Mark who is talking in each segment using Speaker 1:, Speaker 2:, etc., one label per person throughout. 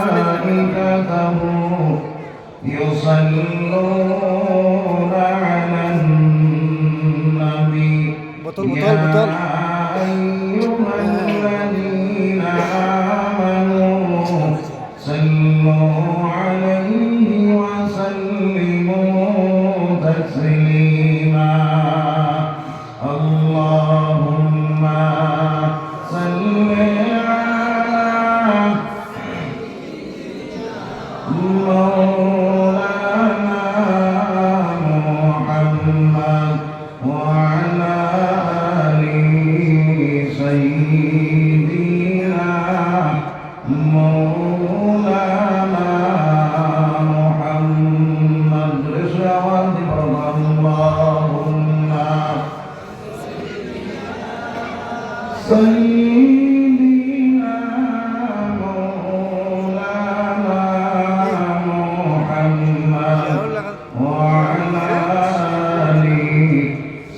Speaker 1: ملائكته يصلون على النبي يا أيها الذين آمنوا صلوا عليه وسلموا تسليما اللهم صل مولانا محمد وعلى آل سيدنا مولانا محمد رضوان اللهم سيدنا مولانا وعلى آل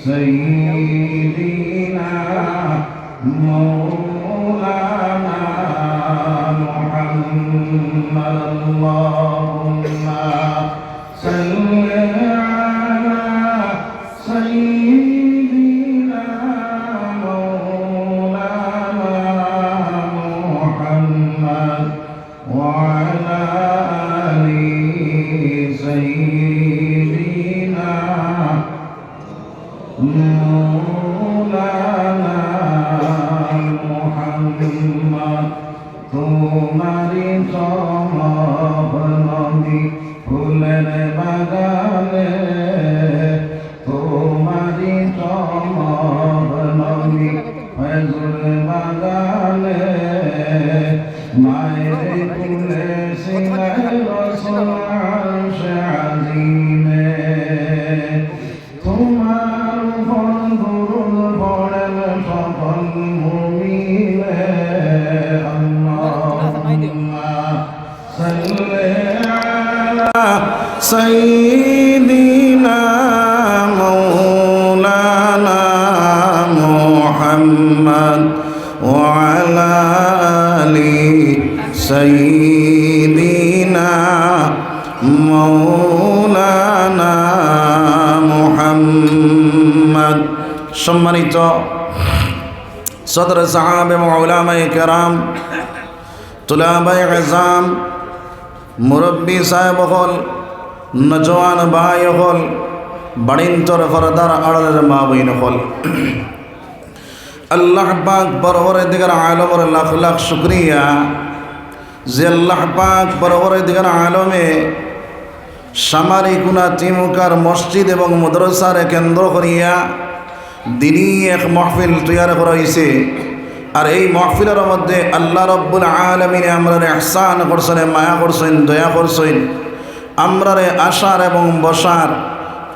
Speaker 1: سيدنا مولانا محمد اللهم صل على سيدنا مولانا محمد وعلى آل سيدنا مولانا محمد তোমারি চমক নবী ফুলের বাগানে তোমারি চমক নবী ফজল বাগানে মায়ের কুলে সিনায় রসুল আরশে আজিমে তোমার উপর দুরূদ পড়েন সকল মুমিনে আল্লাহুম্মা সাল্লি আলা সাইয়্যিদিনা মাওলানা মুহাম্মদ ওয়া আলা আলি সাইয়্যিদিনা মাওলানা মুহাম্মদ। সম্মানিত সদর সাহাবে উলামায়ে কেরাম, তুলাবায়ে ইজাম, মুরব্বী সাহেব হল, নজওয়ান ভাই হল, বাড়িন্তর ফরদার আড়লের মা বইন হল, আল্লাহ পাক পরওয়ারদিগার আলমের লাখ লাখ শুকরিয়া যে আল্লাহ পাক পরওয়ারদিগার আলমে সামারি গুনা তিমুকার মসজিদ এবং মাদ্রাসার কেন্দ্র করিয়া দিনই এক মাহফিল তৈয়ার করা হয়েছে। আর এই মাহফিলের মধ্যে আল্লাহ রব্বুল আলামিন আমরারে ইহসান করছেন, মায়া করছেন, দয়া করছেন, আমরারে আসার এবং বসার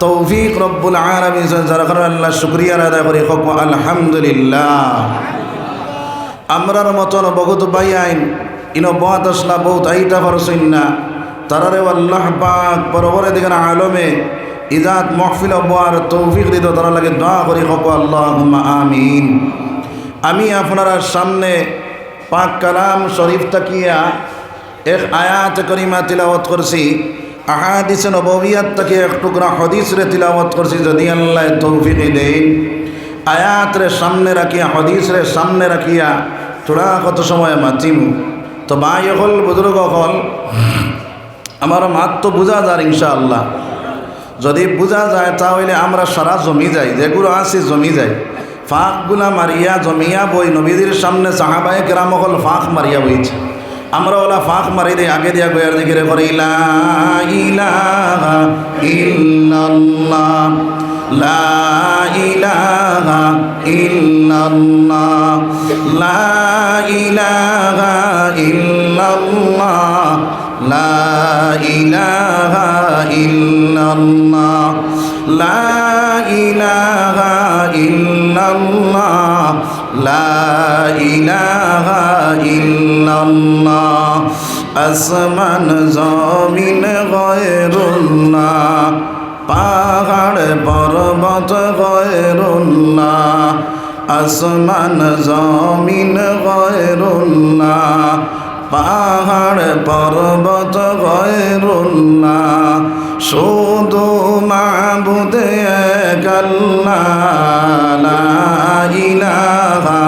Speaker 1: তৌফিক রব্বুল আলামিন যারা করেন আল্লাহ শুকরিয়া আদায় করি হোক আলহামদুলিল্লাহ। আমরার মতন বহুত ভাই আইন ইনো বহুত আসলা বহুত আইটা পারছেন না, তারারে আল্লাহ পাক পরওয়ারদিগার আলমে ইজাত মাহফিল হওয়ার তৌফিক দিত, তারা লাগে দোয়া করি হোক আল্লাহুম্মা আমিন। আমি আপনারা সামনে পাক কালাম শরীফ তাকিয়া এক আয়াত করিমা তিলাওয়াত করছি, আহাদিস নববিয়াত থেকে এক টুকরা হাদিস রে তিলাওয়াত করছি। যদি আল্লাহ তৌফিক দেন আয়াত রে সামনে রাখিয়া হাদিস রে সামনে রাখিয়া থোড়া কত সময় মাতিম। তো ভাই হল, বুজুর্গ হল, আমার মাত তো বোঝা যায় ইনশাআল্লাহ। যদি বোঝা যায় তাহলে আমরা সারা জমি যাই, যেগুলো আছে জমি যায়, ফাঁকগুলা মারিয়া জমিয়া বই নবীদের সামনে সাহাবায়ে কেরাম হল ফাঁক মারিয়া বইছে। আমরা ওলা ফাঁক মারি দিই আগে দিয়া গয়ার দিকে করে লা ইলাহা ইল্লাল্লাহ লা ইলাহা ইল্লাল্লাহ লা ইলাহা ইল্লাল্লাহ লা ইলাহা ইল্লাল্লাহ লা ইলাহা ইল্লাল্লাহ লা ইলাহা ইল্লাল্লাহ আসমান জমিন গয়রুল্লাহ পাহাড় পর্বত গয়রুল্লাহ আসমান জমিন গয়রুল্লাহ, পাহাড় পর্বত গয়রুল্লাহ, শুধু মাবুদ এক আল্লাহ, লা ইলাহা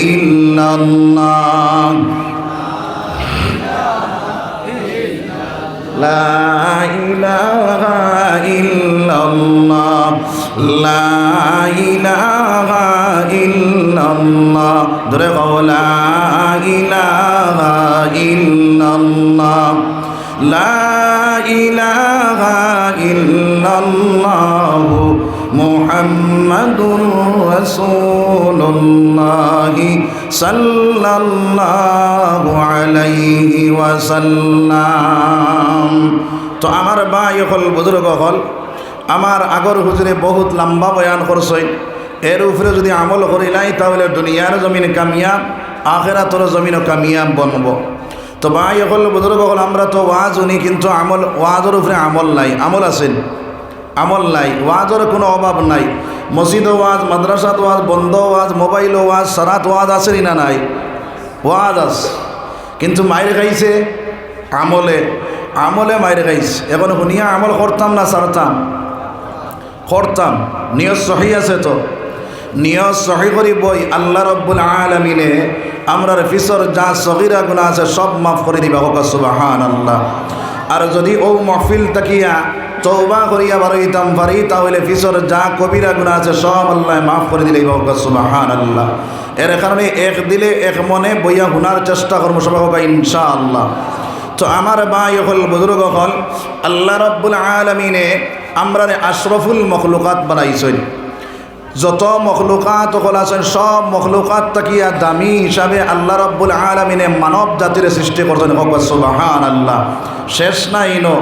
Speaker 1: ইল্লাল্লাহ, লা ইলাহা ইল্লাল্লাহ, লা ইলাহা ইল্লাল্লাহ, ধরে কও লা ইলাহা ইল্লাল্লাহ, লা ইলাহা ইল্লাল্লাহ, মুহাম্মাদুর রাসূলুল্লাহ সাল্লাল্লাহু আলাইহি ওয়াসাল্লাম। তো আমার ভাই হল, বুজুর্গ হল, আমার আগর হুজুরে বহুত লম্বা বয়ান করছে। এর উপরে যদি আমল করি নাই তাহলে দুনিয়ার জমিন কামিয়াব, আখিরাতের জমিনও কামিয়াব বনব। তো ভাই হল, বুজুর্গ হল, আমরা তো ওয়াজ উনি, কিন্তু আমল, ওয়াজের উপরে আমল নাই। আমল আছেন? আমল নাই। ওয়াজের কোনো অভাব নাই। মসজিদ ওয়াজ, মাদ্রাসাত ওয়াজ, বন্ধ ওয়াজ, মোবাইল ওয়াজ, সারাত ওয়াজ আছে না নাই? ওয়াজ আছে, কিন্তু মায়ের খাইছে আমলে, আমলে মায়ের খাইছে। এখন শুনিয়া আমল করতাম না ছাড়তাম? করতাম। নিয়ত সহি আছে তো? নিয়ত সহি করি বই আল্লাহ রব্বুল আলামিনে আমরার ফিসর যা সগীরা গুনাহ আছে সব মাফ করে দিবা। হোক সুবহানাল্লাহ। আর যদি ও মাহফিল তাকিয়া তওবা করিয়া বারইতাম পারি তাহলে ফিসর যা কবিরা গুনাহ আছে সব আল্লাহ মাফ করে দিলেই হোক সুবহানাল্লাহ। এর কারণে এক দিলে এক মনে বইয়া হুনার চেষ্টা করবো সবাই হোক ইনশাআল্লাহ। তো আমার ভাই হল, বুজুর্গ হল, আল্লাহ রব্বুল আলামিনে আমরারে আশরফুল মখলুকাত বানাইছেন। যত মখলুকাত হল আছেন সব মখলুকাত তাকিয়া দামি হিসাবে আল্লাহ রব্বুল আলামিনে মানব জাতির সৃষ্টি করছেন। হোক সুবহানাল্লাহ। শেষ নাই নো।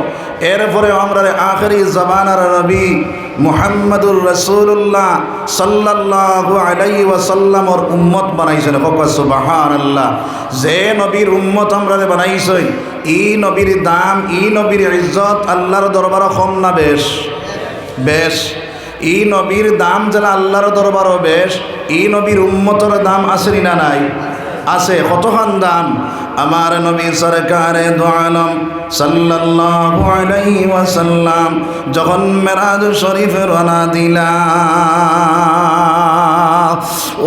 Speaker 1: এরপরে আমরা আখেরি জামানার নবী মুহাম্মাদুর রাসূলুল্লাহ সাল্লাল্লাহু আলাইহি ওয়াসাল্লামর উম্মত বানাইছেন। হোক সুবহানাল্লাহ। যে নবীর উম্মত আমরা বানাইছেন, এই নবীর দাম, এই নবীর ইজ্জত আল্লাহর দরবারে কম না বেশ? বেশ। এই নবীর দাম যারা আল্লাহর দরবারও বেশ, এই নবীর উম্মতর দাম আছে না নাই? আছে। কতখান দাম? আমার নবী সরকারে দো আলম সাল্লাল্লাহু আলাইহি ওয়াসাল্লাম যখন মেরাজ শরীফে রওনা দিলা,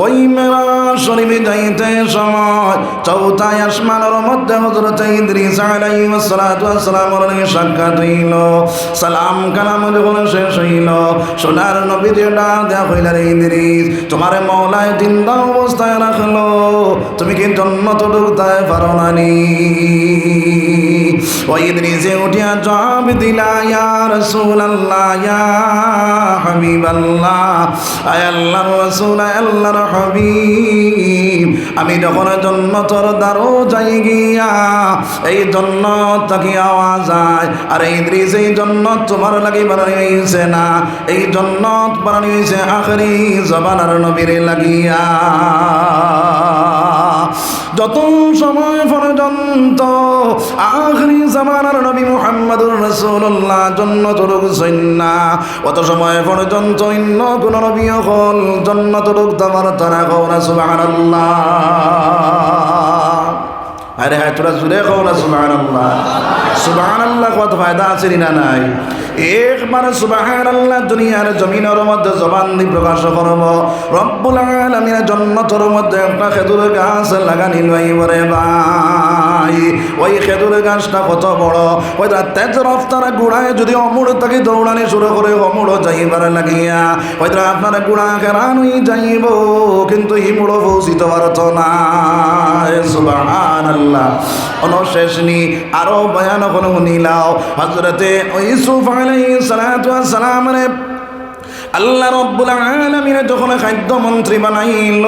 Speaker 1: ওই মেরাজ শরীফে যাইতে সময় চৌথা আসমানের মধ্যে হযরত ইদ্রিস আলাইহিস সালাতু ওয়াস সালামের সঙ্গে সাক্ষাৎ হইল। সালাম কালাম যখন শেষ হইল, সোনার নবী যেটা দেয়া হইল, রে ইদ্রিস, তোমার মওলায় জিন্দা অবস্থায় রাখলো, তুমি কি জান্নাত ঢুকতে পারো না নি? ওই ইদ্রিসে উঠিয়া জবাব দিলা, ইয়া রাসূলুল্লাহ, ইয়া হাবিবাল্লাহ, আয় আল্লাহর রাসূল, আয় আল্লাহর হাবিব, আমি যখন জান্নাতের দ্বারও যাই গিয়া এই জান্নাত থেকে আওয়াজ যায়, আর ইদ্রিস এই জান্নাত তোমার লাগি বানানো হইছে না, এই জান্নাত বানানো হইছে আখেরি জামানার নবীর লাগিয়া। যত সময় পর্যন্ত আখেরি জামানার নবী মুহাম্মদুর রাসূলুল্লাহ জান্নাত ঢুকছেন না, অত সময় পর্যন্ত অন্য কোন নবী হল জান্নাত ঢুকতে পারত না। কওনা সুবহানাল্লাহ। আরে হ্যাঁ, তোরা জুড়ে কওনা সুবহানাল্লাহ। সুবহানাল্লাহ কত ফায়দা আছে না নাই? একবার সুবহানাল্লাহ দুনিয়ার জমিনের মধ্যে জবান দিয়ে প্রকাশ করব, রব্বুল আলামিনের জান্নাতের মধ্যে একটা খেজুর গাছ লাগানি লইবরে ভাই। ওই খেজুর গাছটা কত বড়, ওই তেজ রফতার গুড়ায় যদি অমুড় তাকে দৌড়ানি শুরু করে অমুড় যাইবার লাগিয়া, ওই আপনার গুড়া কেরানুই যাইব, কিন্তু হিমুড় পৌঁছিতে পারত না। সুবহানাল্লাহ। অনশেষ নি আরো বয়ান কোনো শুনিলাও। হযরতে ইউসুফ আলাইহিস সালাতু ওয়াস সালাম রে আল্লাহ রব্বুল আলামিন যখন খাদ্যমন্ত্রী বানাইল,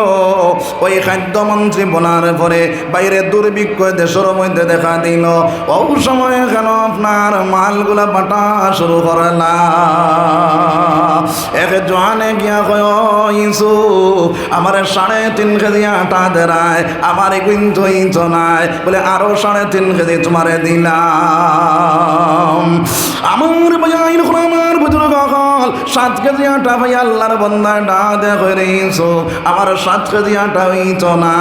Speaker 1: ওই খাদ্যমন্ত্রী বনার পরে বাইরে দুর্ভিক্ষ দেশের মধ্যে দেখা দিল। ওই সময় কেন আপনার মালগুলা বাটা শুরু করলা। এক জোয়ানে গিয়া কয়, ইউসুফ, আমার 3.5 কেজি আটা দেরায়, আমার কিন্তু ইতো নাই, বলে আরো 3.5 কেজি তোমারে দিলাম। আমার বাজাইল আমার বুজুর্গ হল, 7 কেজি আটা ভাই আল্লাহর বান্দা ডা দেখো রে ইউসুফ আমার 7 কেজি আটা হইতো না।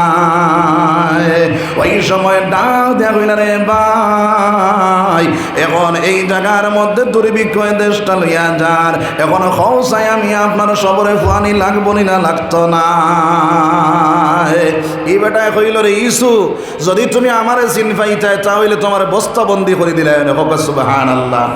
Speaker 1: ওই সময় ডা দেখো না রে ভাই, এখন এই জায়গার মধ্যে দুর্ভিক্ষ দেশটা লইয়া যার, এখন খৌসাই আমি আপনার সবরে ফুয়ানি লাগবো না লাগতো না। এই বেটায় কইল রে ইউসুফ যদি তুমি আমারে চিন পাইতে তাহলে তোমার বস্তাবন্দি করে দিলে। সুবহানাল্লাহ।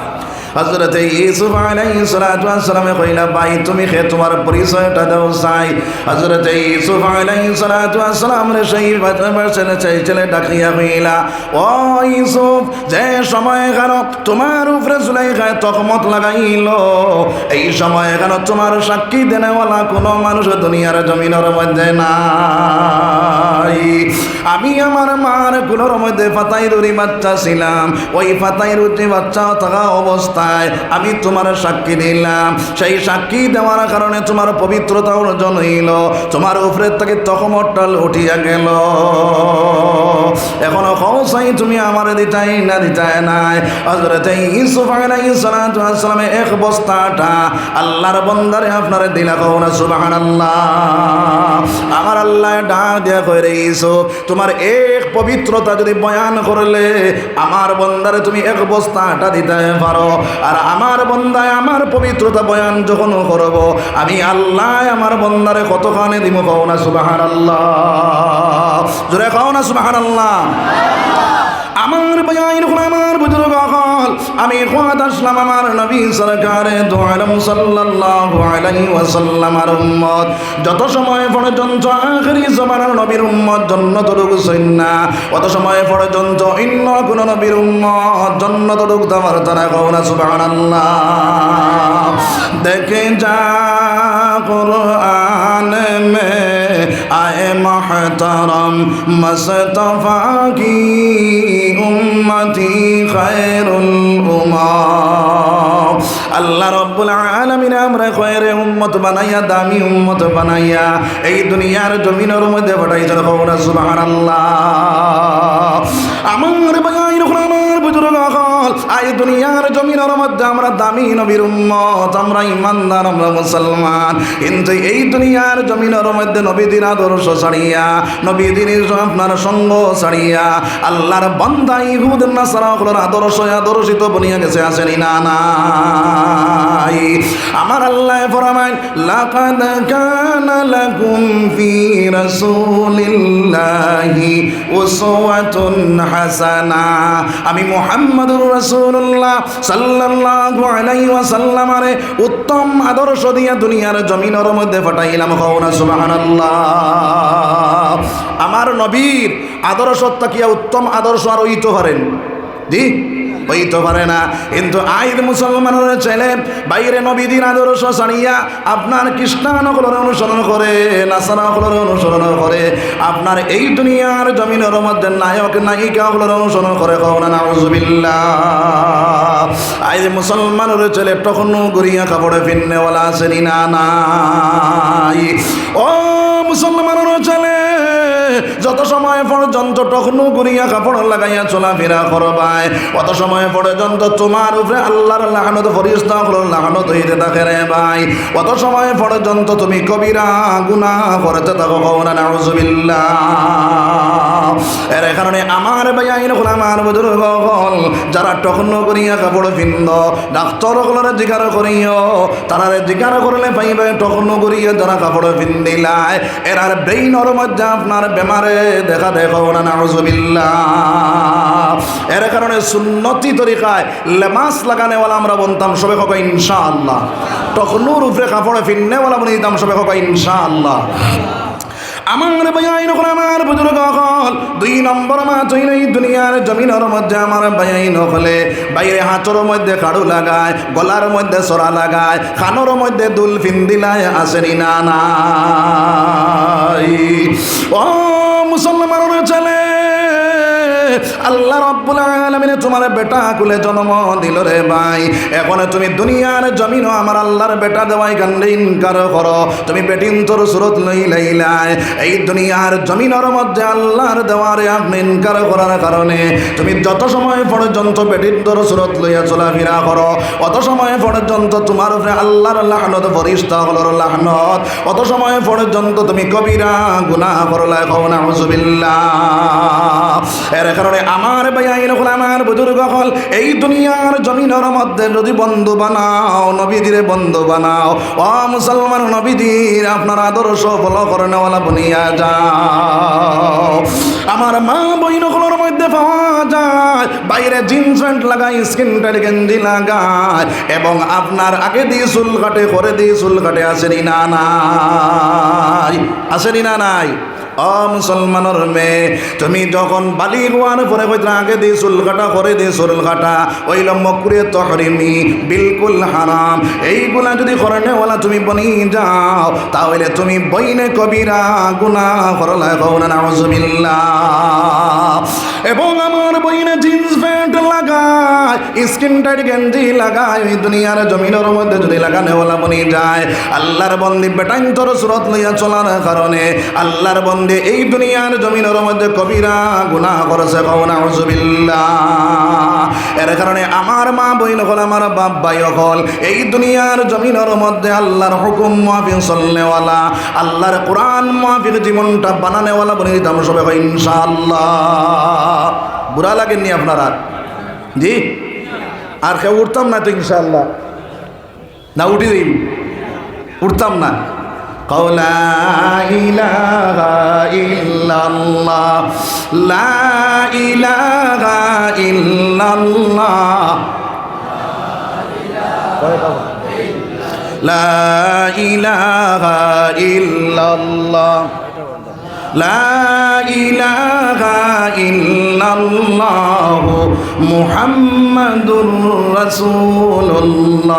Speaker 1: হযরত ইউসুফ আলাইহিস সালাতু ওয়াস সালামে কইলা ভাই তুমি কে তোমার পরিচয়টা দাও চাই। হযরত ইউসুফ আলাইহিস সালাতু ওয়াস সালাম রে সেই ছেলে ডাকিয়া কইলা ও ইউসুফ যে সময় কেন তোমার উপরে জুলাইখায় তহমত লাগাইল এই সময় কেন তোমার সাক্ষী দেনেওয়ালা কোনো মানুষ দুনিয়ার জমিনের মধ্যে নাই। আমি আমার মার কুলোর মধ্যে ফাতাই রুরি বাচ্চা ছিলাম, ওই ফাতাই রুটি বাচ্চা থাকা অবস্থা আমি তোমার সাক্ষী দিলাম। সেই সাক্ষী দেওয়ার কারণে তোমার পবিত্রতা অর্জন হইল, তোমার উপরে থেকে তহমতটা উঠিয়া গেল। এখনো খৌসাই তুমি আমার দিতাই না দিতাই নাই। হযরত ইউসুফ আলাইহিস সালাতু ওয়াস সালামে এক বস্তাটা আল্লাহর বান্দারে আপনারে দিলা কও না সুবহানাল্লাহ। আমার আল্লাহ ডাক দিয়া কইরে ইউসুফ তোমার এক পবিত্রতা যদি বয়ান করলে আমার বান্দারে তুমি এক বস্তাটা দিতে পারো, আর আমার বান্দায় আমার পবিত্রতা বয়ান যখন করব আমি আল্লাহ আমার বান্দারে কতখানি দিব কও না সুবহানাল্লাহ। জোরে কও না সুবহানাল্লাহ। আমার বয়ান হল আমার বুজুর্গ হল আমি খোয়াদ আসলাম আমার নবী সরকারে দু আলম সাল্লাল্লাহু আলাইহি ওয়াসাল্লামের উম্মত যত সময় পর্যন্ত আখিরি জমানার নবীর উম্মত জান্নাত ঢুকছেন না অত সময় পর্যন্ত অন্য কোন নবীর উম্মত জান্নাত ঢুকতে পারত না। কও না সুবহানাল্লাহ। দেখে যা কুরআন মে আয়ে মুহতারাম মুস্তাফা কি উম্মতি খায়রুল উম্মাহ। আল্লাহ রাব্বুল আলামিন আমরা খয়রে উম্মত বানাইয়া দামি উম্মত বানাইয়া এই দুনিয়ার জমিনের মধ্যে পাঠাইছেন। কও না সুবহানাল্লাহ। আমার ভাই আমার বুজুর্গ হল এই দুনিয়ার জমিনের মধ্যে আমরা দামি নবীর উম্মত, আমরা ইমানদার, আমরা মুসলমান, কিন্তু এই দুনিয়ার জমিনের মধ্যে নবীদের আদর্শ ছাড়িয়া নবীদের আপনার সঙ্গ ছাড়িয়া আল্লাহর বান্দা ইহুদ নাসারাগুলোর আদর্শিত বনিয়া গেছে। আসেনি না নাই? আমার আল্লাহ ফরমায় লাকাদ কানা লাকুম ফি রাসূলিল্লাহি উসওয়াতুন হাসানা। আমি মুহাম্মদুর রাসূলুল্লাহ সাল্লাল্লাহু আলাইহি ওয়াসাল্লামের উত্তম আদর্শ দিয়া দুনিয়ার জমিনের মধ্যে পাঠাইলাম। কও না সুবহানাল্লাহ। আমার নবীর আদর্শটা কি উত্তম আদর্শ আর হইতে পারেন? জি হইতে পারে না। কিন্তু আইর মুসলমানের ছেলে বাইরে নবীদের আদর্শ ছাড়িয়া আপনার খ্রিস্টানগুলোর অনুসরণ করে, নাসারাগুলোর অনুসরণ করে, আপনার এই দুনিয়ার জমিনের মধ্যে নায়ক নায়িকাগুলোর অনুসরণ করে। কও না নাউজুবিল্লাহ। আইর মুসলমানের ছেলে তখন গড়িয়া কাপড়ে ফিন্নেওয়ালা আসেনি না নাই? ও মুসলমানের ছেলে যত সময় পর্যন্ত টখনু গুড়িয়া কাপড় লাগাইয়া চলাফেরা করবায় অত সময় পর্যন্ত তোমার উপরে আল্লাহর লানত ফেরেশতাগুলোর লানত হইতে থাকে রে ভাই। অত সময় পর্যন্ত তুমি কবিরা গুনাহ করতে থাকো। কও না নাউজুবিল্লাহ। এর কারণে আমার ভাই আইন হল আমার বুজুর্গ হল যারা টখনু গুড়িয়া কাপড় পিন্দ ডাক্তারগুলোর জিজ্ঞাসা করিও, তারা জিজ্ঞাসা করলে পাইবে টখনু গুড়িয়া যারা কাপড় পিন্দিলায় এরার ব্রেইনের মধ্যে আপনার বেমারে দেখা দেখো না নাউজুবিল্লাহ। এর কারণে সুন্নতি তরিকায় লেমাস লাগানেওয়ালা আমরা বলতাম সবে হোক ইনশাআল্লাহ। তখনুর উপরে কাপড়ে ফিরনেওয়ালা বলতাম সবে হোক ইনশাআল্লাহ। আমার ভাইয়াই নকল আমার বুজুর্গ হল 2 নম্বর মাছ হইলে দুনিয়ার জমিনের মধ্যে আমার ভাইয়াই নকলে বাইরে হাঁচর মধ্যে কাড়ু লাগায়, গলার মধ্যে সরা লাগায়, খানোর মধ্যে দুল ফিন্দিলায় আসেনি না নাই? ও মুসলমানের ছেলে আল্লাহ রাব্বুল আলামিন তোমার বেটা কুলে জন্ম দিল রে ভাই, এখন তুমি দুনিয়ার জমিনও আমার আল্লাহর বেটা দেওয়াই কান্দে ইনকার করো, তুমি বেটিন তোর সুরত লইলাই এই দুনিয়ার জমিনের মধ্যে আল্লাহর দেওয়ারে আপনি ইনকার করার কারণে তুমি যত সময় পর্যন্ত বেটিন তোর সুরত লইয়া চলাফেরা করো, অত সময় পর্যন্ত তোমার উপরে আল্লাহর লাহনত ফেরেশতাগুলোর লাহনত, অত সময় পর্যন্ত তুমি কবিরা গুনাহ করলা কও নাউযুবিল্লাহ। এর কারণে আমার ভাইয়াইন হল, আমার বুজুর্গ হল, এই দুনিয়ার জমিনের মধ্যে যদি বন্ধু বানাও, নবীজিরে বন্ধু বানাও, ও মুসলমান নবীজির আপনার আদর্শ ফলো করনেওয়ালা বনিয়া যাও। আমার মা বইনগুলোর মধ্যে পাওয়া যায় বাইরে জিন্স প্যান্ট লাগায়, স্কিন টাইট গেঞ্জি লাগায় এবং আপনার আগে দিয়ে চুল কাটে, করে দিয়ে চুল কাটে, আসেনি না নাই, আসেনি না নাই। ও মুসলমানের মেয়ে, তুমি যখন বালি হওয়ার পরে হয়তো আগে দিয়ে চুল কাটা, করে দিয়ে চুল কাটা, ওই মকরে তহরিমি বিলকুল হারাম, এইগুলা যদি করনেওয়ালা তুমি বনি যাও তাহলে তুমি বইনে কবিরা গুনাহ করলা কও না নাউযুবিল্লাহ। এবং আমার বইনে জিন্স প্যান্ট লাগায়, স্কিন টাইট গেঞ্জি লাগায়, ওই দুনিয়ার জমিনের মধ্যে যদি লাগানেওয়ালা বনি যায়, আল্লাহর বন্দি বেটাইন তোর সুরত লইয়া চলার কারণে আল্লাহর বন্দি এই দুনিয়ার জমিনের মধ্যে কবিরা গুনাহ করেছে কও নাউযুবিল্লাহ। এর কারণে আমার মা বইন হল, আমার বাপ ভাই হল, এই দুনিয়ার জমিনের মধ্যে আল্লাহর হুকুম মাফিক চলনেওয়ালা, আল্লাহর কোরআন মাফিক জীবনটা বানানেওয়ালা বনি দিতাম সবাই ইনশাআল্লাহ। বুড়া লাগেননি আপনারা? জি, আর কেউ উঠতাম না তো ইনশাআল্লাহ? না উঠি দিন, উঠতাম না। লা ইলাহা ইল্লাল্লাহ, লা ইলাহা ইল্লাল্লাহ, লা ইলাহা ইল্লাল্লাহ, লা ইলাহা ইল্লাল্লাহ মুহাম্মাদুর রাসূলুল্লাহ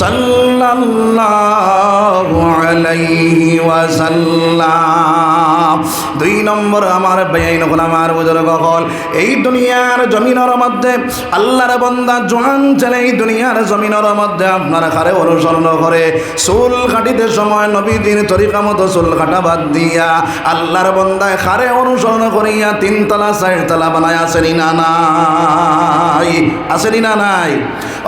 Speaker 1: সাল্লাল্লাহু আলাইহি ওয়াসাল্লাম। দুই নম্বর আমার বেআইন হল, আমার বুজুর্গ হল, এই দুনিয়ার জমিনের মধ্যে আল্লাহর বান্দা জোয়ান ছেলে এই দুনিয়ার জমিনের মধ্যে আপনার খারে অনুসরণ করে চুল কাটিতে সময় নবীজির তরিকা মতো চুল কাটা বাদ দিয়া আল্লাহর বান্দায় খারে অনুসরণ করিয়া 3 তলা 4 তলা বানায়, আসেনি না নাই, আসেনি না নাই।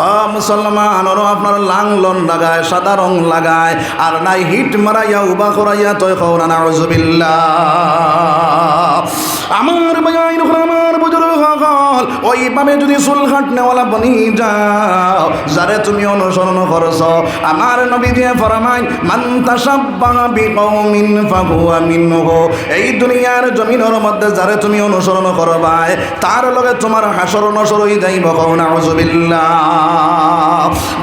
Speaker 1: ও মুসলমান, আপনার লাংলন লাগায়, সাদা রং লাগায়, আর নাই হিট মারাইয়া উবা করাইয়া তয় কও না নাউযুবিল্লাহ। আমার ভাইয়াইন হল, আমার বুজুর্গ হল, ওইভাবে যদি চুল কাটনেওয়ালা বনি যাও, যারে তুমি অনুসরণ করছ, আমার নবী দিয়ে ফরমায় মান তাশাব্বাহা বিকওমিন ফাহুয়া মিনহু, এই দুনিয়ার জমিনের মধ্যে যারে তুমি অনুসরণ করবাই তার লগে তোমার হাসর নসর হয়ে যাইব কও নাউযুবিল্লাহ।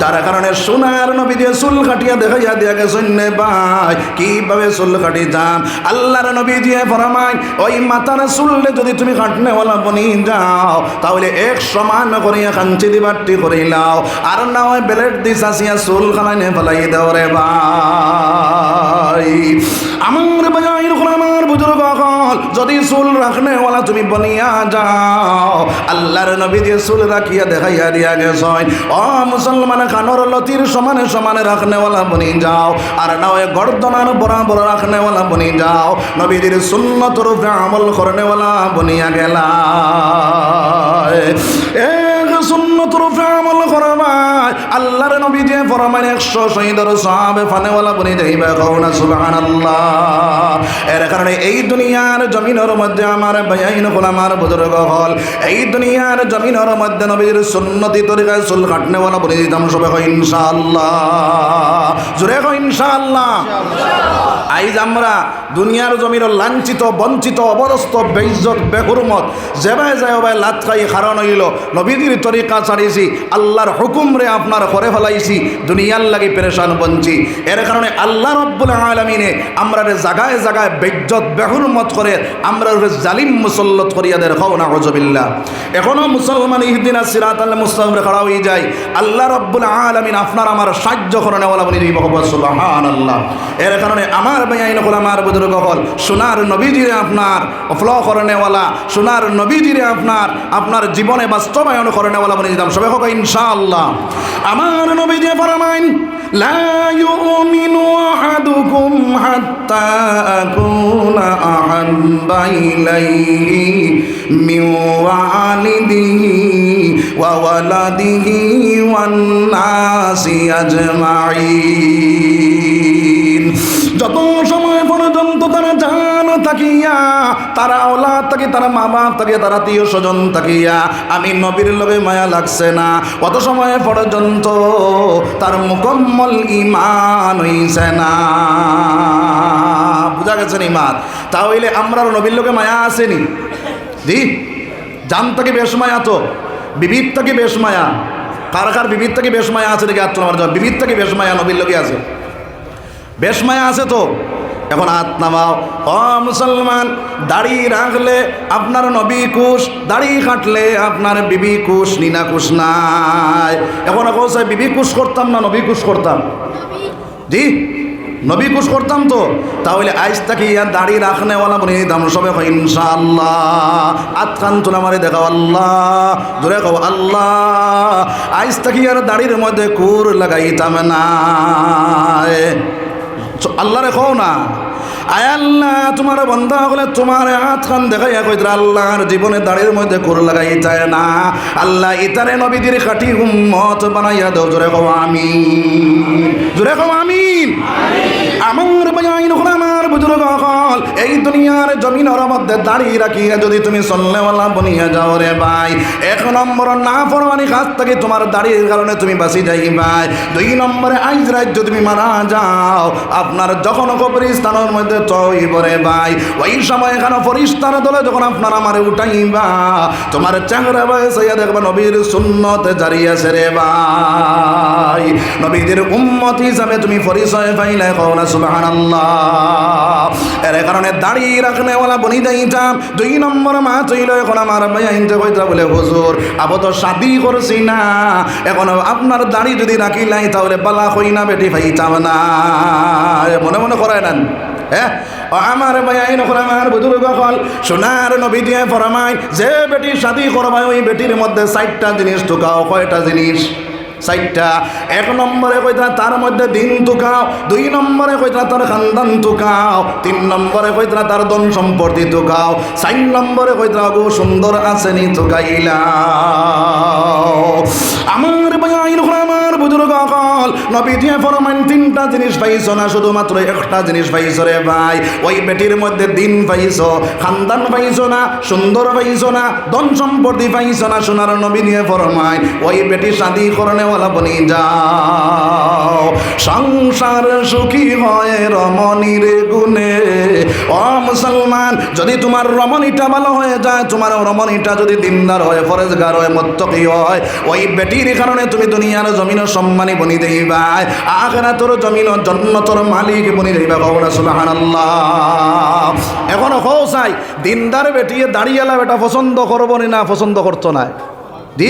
Speaker 1: যার কারণে সোনার নবী দিয়ে চুল কাটিয়া দেখাইয়া দিয়া গেছেন ভাই কিভাবে চুল কাটি যান। আল্লাহর নবী দিয়ে ফরমায় ওই মাথার চুললে যদি তুমি কাটনেওয়ালা বনি যাও তাহলে 1 সমান করিয়া কাঞ্চি দিবারটি করিলাও, আর না হয় বেলেট দিস আসিয়া চুল খানাইনে ফেলাই দাও রে ভাই। আমার ভাই আমার বুজুর্গ হল, যদি চুল রাখনেওয়ালা তুমি বনিয়া যাও, আল্লাহর নবী দিয়ে চুল রাখিয়া দেখাইয়া দিয়া গেছেন ও মুসলমান, কানর লতির সমানে সমানে রাখনেওয়ালা বনি যাও, আর না হয় গর্দনার বরাবর রাখনেওয়ালা বনি যাও, নবীদের সুন্নতর উপরে আমল করনেওয়ালা বনিয়া গেলা। সুন্নতর উপরে আমল করবাই, আল্লাহর নবী যে ফরমান 100 শহীদের সাহাবে ফানেওয়ালা বনি যাইবা কও না সুবহানাল্লাহ। এর কারণে এই দুনিয়ার জমিনের মধ্যে আমার ভাইয়াইন হল, আমার বুজুর্গ হল, এই দুনিয়ার জমিনের মধ্যে নবীর সুন্নতি তরিকায় চুল কাটনেওয়ালা বনি দিতাম সবাই কই ইনশাআল্লাহ, জোরে কই ইনশাআল্লাহ। আইজ আমরা দুনিয়ার জমির লাঞ্ছিত, বঞ্চিত, অবরস্ত, বেইজ্জত, বেহুরমত যেভাবে যায় ওভাবে লাত খাই কারণ হইল নবীজির তরিকা ছাড়িয়েছি, আল্লাহর হুকুম রে আপনার করে ফেলাইছি, দুনিয়ার লাগি পেরেশান বঞ্চি। এর কারণে আল্লাহ রাব্বুল আলামিনে আমরা জায়গায় জায়গায় বেজ্জত বেহুরমত করে আমরা জালিম মুসল্লত করিয়া দের খাও নাউযুবিল্লাহ। এখনো মুসলমান ইহদিনাস সিরাতাল মুস্তাকিম খাড়া হয়ে যায়। আল্লাহ রাব্বুল আলামিন আপনার আমার সাহায্য করনে ওয়ালা বলি সুবহানাল্লাহ। এর কারণে আমার বেআইন হল আমার বুজুর্গ হল সোনার নবীজিরে আপনার ফলো করনেওয়ালা, সোনার নবীজিরে আপনার জীবনে বাস্তবায়ন করনেওয়ালা বলে দিতাম সবাই হোক ইনশাআল্লাহ। আমার নবীজি ফরমাইন লা ইউমিনু আহাদুকুম হাত্তা আকুনা আহাব্বা ইলাইহি মিন ওয়ালিদিহি ওয়া ওয়ালাদিহি ওয়ান নাসি আজমাইন। যত সময় পর্যন্ত তারা জান তাকিয়া, তারা ওলাদ তাকে, তারা মা বাপ তাকে, তারা আত্মীয় স্বজন তাকিয়া আমি নবীর লগে মায়া লাগছে না, অত সময় পর্যন্ত তার মুকম্মল ঈমান হইছে না। বুঝা গেছেন ঈমান? তাহলে আমরাও নবীর লগে মায়া আসেনি? জি, জান তাকে বেশ মায়া, তো বিবির থেকে বেশ মায়া। কার কার বিবির থেকে বেশ মায়া আছে দেখে আত্ম আমার বিবির থেকে বেশ মায়া নবীর লগে আছে, বেশ মায়া আছে তো। এখন হাত নামাও। ও মুসলমান, দাড়ি রাখলে আপনার নবী কুশ, দাড়ি কাটলে আপনার বিবি কুশ, নিনা কুশ নাই। এখন কোথায় বিবি কুশ করতাম না নবী কুশ করতাম? জি, নবী কুশ করতাম তো। তাহলে আইস তাকে ইয়ার দাড়ি রাখনেওয়ালা বলে দিতাম সবে হয় ইনশাআল্লাহ। আতখান তোলা মারে দেখাও আল্লাহ, জোরে খাও আল্লাহ। আইস তাকে ইয়ার দাড়ির মধ্যে কুর লাগাইতাম না। আল্লাহ রেখো না, আয় আল্লাহ তোমার বন্ধা হলে তোমার হাত খান দেখাইয়া কইতরা আল্লাহর জীবনে দাড়ির মধ্যে কুর লাগাই যায় না। আল্লাহ ইতারে নবীদের খাঁটি উম্মত বানাইয়া দাও। জোরে কও আমিন, জোরে কও আমিন। আমার বায়াইন হল আমার বুজুর্গ হল এই দুনিয়ার জমিনের মধ্যে দাঁড়িয়ে রাখিয়া যদি তুমি চলনেওয়ালা বনিয়া যাও রে ভাই, এক নম্বর না ফরমানি কাজ থেকে তোমার দাড়ির কারণে তুমি বাঁচি যাই ভাই। দুই নম্বরে আইজ রাজ্য তুমি মারা যাও, আপনার যখন কবরস্থানের মধ্যে চইবরে ভাই, ওই সময় এখানে ফরিস্তার দলে যখন আপনার আমারে উঠাইবা, তোমার চেহারা বয়সে দেখবা নবীর সুন্নত জারি আছে রে ভাই। নবীদের উম্মত হিসাবে তুমি পরিচয় পাইলে কও না সুবহানাল্লাহ। এর কারণে দাড়ি রাখনেওয়ালা বনি যাইতাম। দুই নম্বর মা চইল এখন আমার ভাইয়াইনতে কইতা বলে হুজুর আবো তো শাদি করছি না, এখন আপনার দাড়ি যদি রাখিলাই তাহলে বালা হই না বেটি পাইতাম না। মনে মনে করায় নেন। হ্যাঁ, আমার ভাইয়াইন আমার বুজুর্গ হল সোনার নবী দিয়ে ফরমায় যে বেটি শাদি করবায় ওই বেটির মধ্যে 4টা জিনিস ঢুকাও। কয়টা জিনিস? 4টা। এক নম্বরে কইতা তার মধ্যে দিন তুকাও, 2 নম্বরে কইতা তার খানদান তুকাও, 3 নম্বরে কইতা তার ধন সম্পত্তি তুকাও, 4 নম্বরে কইতা গো সুন্দর আসেনি তুকাইলাও। আমার ভাইয়াইন আমার বুজুর্গ হল নবী দিয়ে ফরমান 3টা জিনিস পাইছো না, শুধুমাত্র একটা জিনিস পাইছো রে ভাই। ওই বেটির মধ্যে দিন পাইছো, খানদান পাইছো না, সুন্দর পাইছো না, ধন সম্পত্তি পাইছো না। সোনার নবী দিয়ে ফরমায় ওই বেটি শাদি করনেওয়ালা বনি যাও, সংসার সুখী হয় রমণীর গুণে। ও মুসলমান, যদি তোমার রমণীটা ভালো হয়ে যায়, তোমার রমণীটা যদি দিনদার হয়, ফরেজগার হয়, মুত্তাকি হয়, ওই বেটির কারণে তুমি দুনিয়ার জমিন সম্মানী বনি দেইবা, আখিরাতের জমিন জান্নাতের মালিক বনি দেইবা। কও না সুবহানাল্লাহ। এখন কও চাই দিনদার বেটি দাঁড়িয়েলা বেটা পছন্দ করবো না পছন্দ করতো না? জি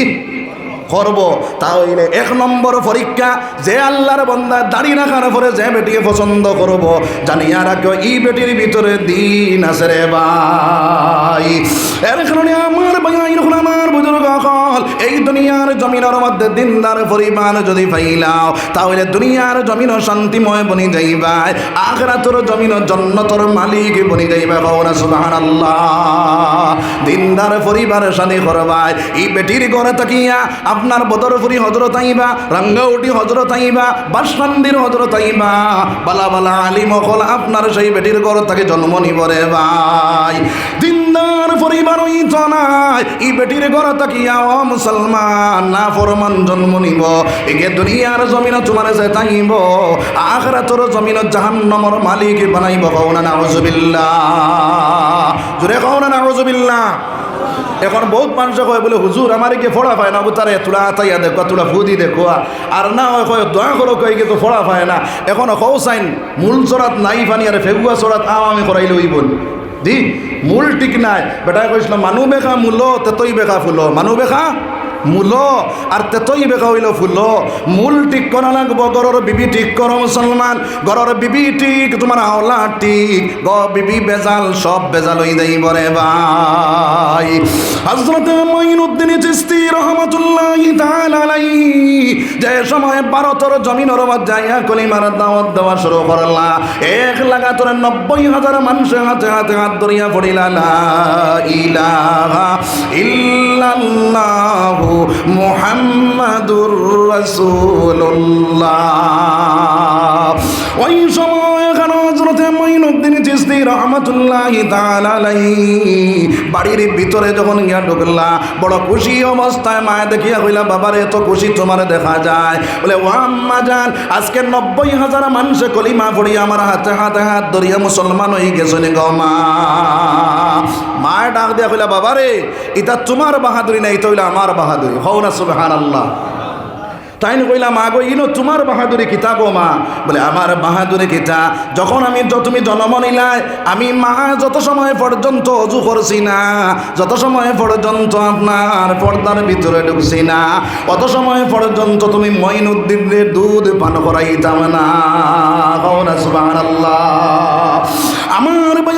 Speaker 1: করব। তাহলে 1 নম্বর পরীক্ষা, যে আল্লাহর বান্দা দাড়ি রাখার পরে যে বেটিকে পছন্দ করব, জানিয়া রাখো এই বেটির ভিতরে দিন আছে রে ভাই। এর কারণে আমার ভাই আমার বুজুর্গ হল এই দুনিয়ার জমিনের মধ্যে দিনদার পরিমাণ যদি পাইলাও, তাহলে দুনিয়ার জমিন শান্তিময় বনি যাইবা, আখিরাতের জমিন জান্নাতের মালিক বনি যাইবা। কও না সুবহানাল্লাহ। দিনদার পরিবারের সাথে করবাই, এই বেটির ঘরে তাকিয়া আপনার বদরপুরি হজরত আইবা, রাঙ্গাউটি হজরত আইবা, বাসকান্দির হজরত আইবা, বালা বালা আলিম হল আপনার সেই বেটির ঘর তাকে জন্ম নিব রে ভাই। দিনদার পরিবার ওই নাই, এই বেটির ঘর তাকিয়া ও মুসলমান না ফরমান জন্ম নিব, একে দুনিয়ার জমিন তোমার যে তাইব, আখিরাতের জমিন জাহান্নামের মালিক বানাইব। কও না নাউজুবিল্লাহ, জোরে কও না নাউজুবিল্লাহ। এখন বহুত মানুষ কয় বলে হুজুর আমার কি ফোড়া পায় না তারে তোরা আতাইয়া দেখো তোরা ফুদি দেখো আর না কয় দয়া করো কই তো ফোড়া পায় না এখন কৌ চাইন মূল চড়াত নাই পানি আর ফেগুয়া চড়াত আমি করাইলে ওই বল দি মূল ঠিক নাই বেটাই কইছিল মানুহ বেখা মূল তেতই বেখা ফুল মানুহ বেখা মূল আর তেতই বেখা হইল ফুল মূল ঠিক করা লাগবো গরর বিবি ঠিক করো মুসলমান গরর বিবি ঠিক তোমার আওলা ঠিক গ বিবি বেজাল সব বেজাল হই দেই বরে ভাই হযরত মুঈনুদ্দিন চিশতি রাহমাতুল্লাহি তাআলা আলাইহি যে সময় ভারতের জমিনের মধ্যে যাইয়া কলিমার দাওয়াত দেওয়া শুরু করলা এক লাগাতার 90,000 মানুষ হাতে হাতে হাত ধরিয়া পড়িলা লা ইলাহা ইল্লাল্লাহু মুহাম্মাদুর রাসূলুল্লাহ ওই সময় হযরত মুঈনুদ্দিন চিশতি রাহমাতুল্লাহি তাআলা আলাইহি বাড়ির ভিতরে যখন গিয়া ঢুকলা বড় খুশি অবস্থায় মায়ে দেখিয়া কইলা বাবারে এত খুশি তোমার দেখা যায় বলে ও আম্মা জান আজকে 90,000 মানুষ কলিমা পড়িয়া আমার হাতে হাতে হাত ধরিয়া মুসলমান হয়ে গেছে নি গো মা মায়ে ডাক দিয়া কইলা বাবারে এটা তোমার বাহাদুরি না এটা হইলো আমার বাহাদুরি হও না সুবহানাল্লাহ তাই না কইলা মা গো ইনো তোমার বাহাদুরি কিতা গো মা বলে আমার বাহাদুরি কিতা যখন তুমি জন্ম নিলাই আমি মা যত সময় পর্যন্ত অজু করছি না যত সময় পর্যন্ত আপনার পর্দার ভিতরে ঢুকছি না অত সময় পর্যন্ত তুমি মুঈনুদ্দিনের দুধ পান করাইতাম না কও না সুবহানাল্লাহ আমার ভাই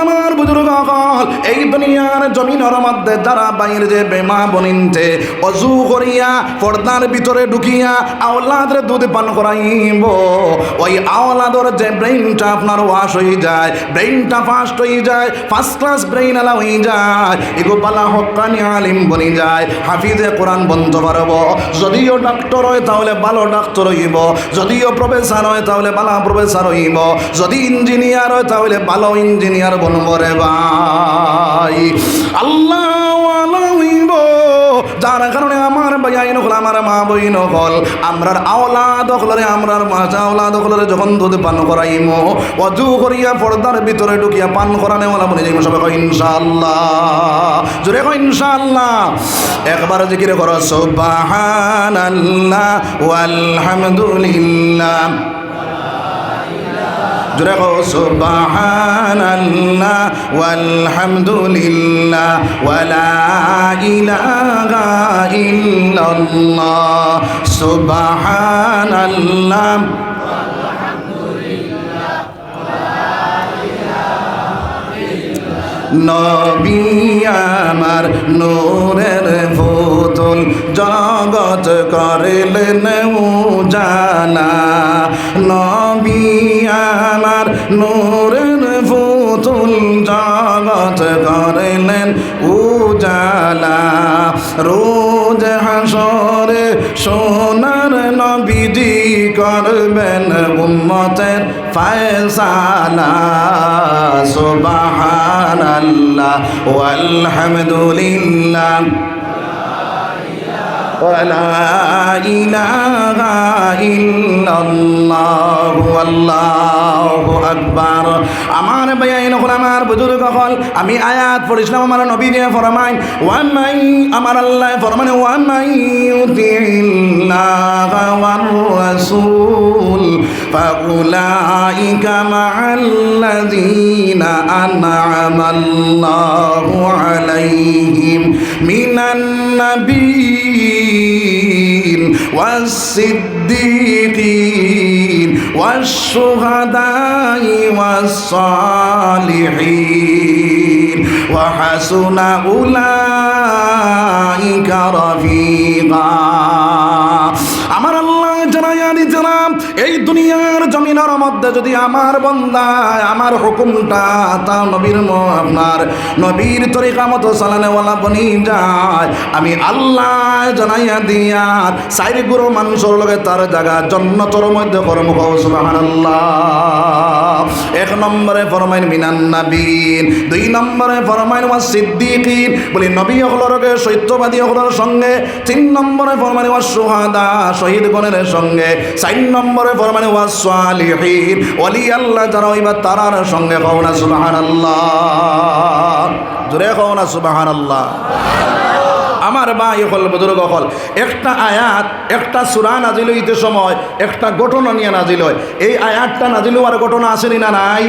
Speaker 1: আমার বুজুর্গ সকল এই দুনিয়ার জমিনের মধ্যে যারা বাইরে যে বেমা বনিনতে অজু করিয়া পর্দার ভিতরে ঢুকিয়া আওলাদের দুধ পান করাইব ওই আওলাদর যে ব্রেইনটা আপনার ওয়াশ হয়ে যায় ব্রেইনটা ফাস্ট হয়ে যায় ফার্স্ট ক্লাস ব্রেইন আলা হয়ে যায় এগো বালা হক্কানি আলিম বনি যায় হাফিজে কোরআন বনতে পারব যদিও ডাক্তার হয় তাহলে ভালো ডাক্তার হইব যদিও প্রফেসর হয় তাহলে ভালো প্রফেসর হইব যদি ইঞ্জিনিয়ার হয় তাহলে ভালো ইঞ্জিনিয়ার বনব রে ভাই আল্লাহ হইব যার কারণে আমার ভাই নকল আমার মা বই নকল আমরার আওলাদ হলরে আমরার মাঝা আওলাদ হলরে যখন দুধ পান করাইম অজু করিয়া পর্দার ভিতরে ঢুকিয়া পান করানে ওলা বলে যাইম সবাই কই ইনশাআল্লাহ জোরে কই ইনশাআল্লাহ একবার জিকির করো সুবহানাল্লাহ ওয়ালহামদুলিল্লাহ জোরে কও সুবহানাল্লাহ ওয়ালহামদুলিল্লাহ ওয়ালা ইলাহা ইল্লাল্লাহ সুবহানাল্লাহ নবী আমার নূরের পুতুল জগৎ করিলেন উজালা নবী আমার নূরের পুতুল জগৎ করিলেন উজালা রোজ হাসরে সোনার নবীজি করবেন উম্মতের ফয়সালা সুবহানাল্লাহ ওয়ালহামদুলিল্লাহ ولا إله إلا الله والله أكبر আমার ভাইয়াইন হল আমার বুজুর্গ হল আমি আয়াত পড়িছিলাম আমার নবী দিয়ে ফরমাইন ওয়ামাই আমার আল্লাহ ফরমান ওয়ামাই ইউতিল্লাহ ওয়ার রাসূল ফাউলাইকা মাআল্লাযীনা আন'আমা আল্লাহু আলাইহিম মিনান নাবিয়্যিন والصديقين والشهداء والصالحين وحسن أولئك رفيقا আমার আল্লাহ জানাইয়া দিতেলাম এই দুনিয়ার জমিনের মধ্যে যদি আমার বান্দা আমার হুকুমটা তা নবীর আপনার নবীর তরিকা মতো চালানেওয়ালা বনি যায় আমি আল্লাহ জানাইয়া দিয়া চার গুরু মানুষের লগে তার জায়গা জন্নতর মধ্যে কর্ম সুবহানাল্লাহ এক নম্বরে ফরমাইন মিনান নাবিয়্যিন দুই নম্বরে ফরমাইন ওয়াস সিদ্দিকিন বলি নবী হলরকে সত্যবাদী হলর সঙ্গে তিন নম্বরে ফরমাইন ওয়াস শুহাদা শহীদ গণের সঙ্গে চার নম্বরে ফরমাইন ওয়াস সালিহিন ওলি আল্লাহ যারা হইবা তারার সঙ্গে কওনা সুবহানাল্লাহ জোরে কও না সুবহানাল্লাহ। আমার ভাই হল বুজুর্গ হল, একটা আয়াত একটা সূরা নাজিল হইতে সময় একটা ঘটনা নিয়ে নাজিল হয়। এই আয়াতটা নাজিল হওয়ার ঘটনা আসেনি না নাই?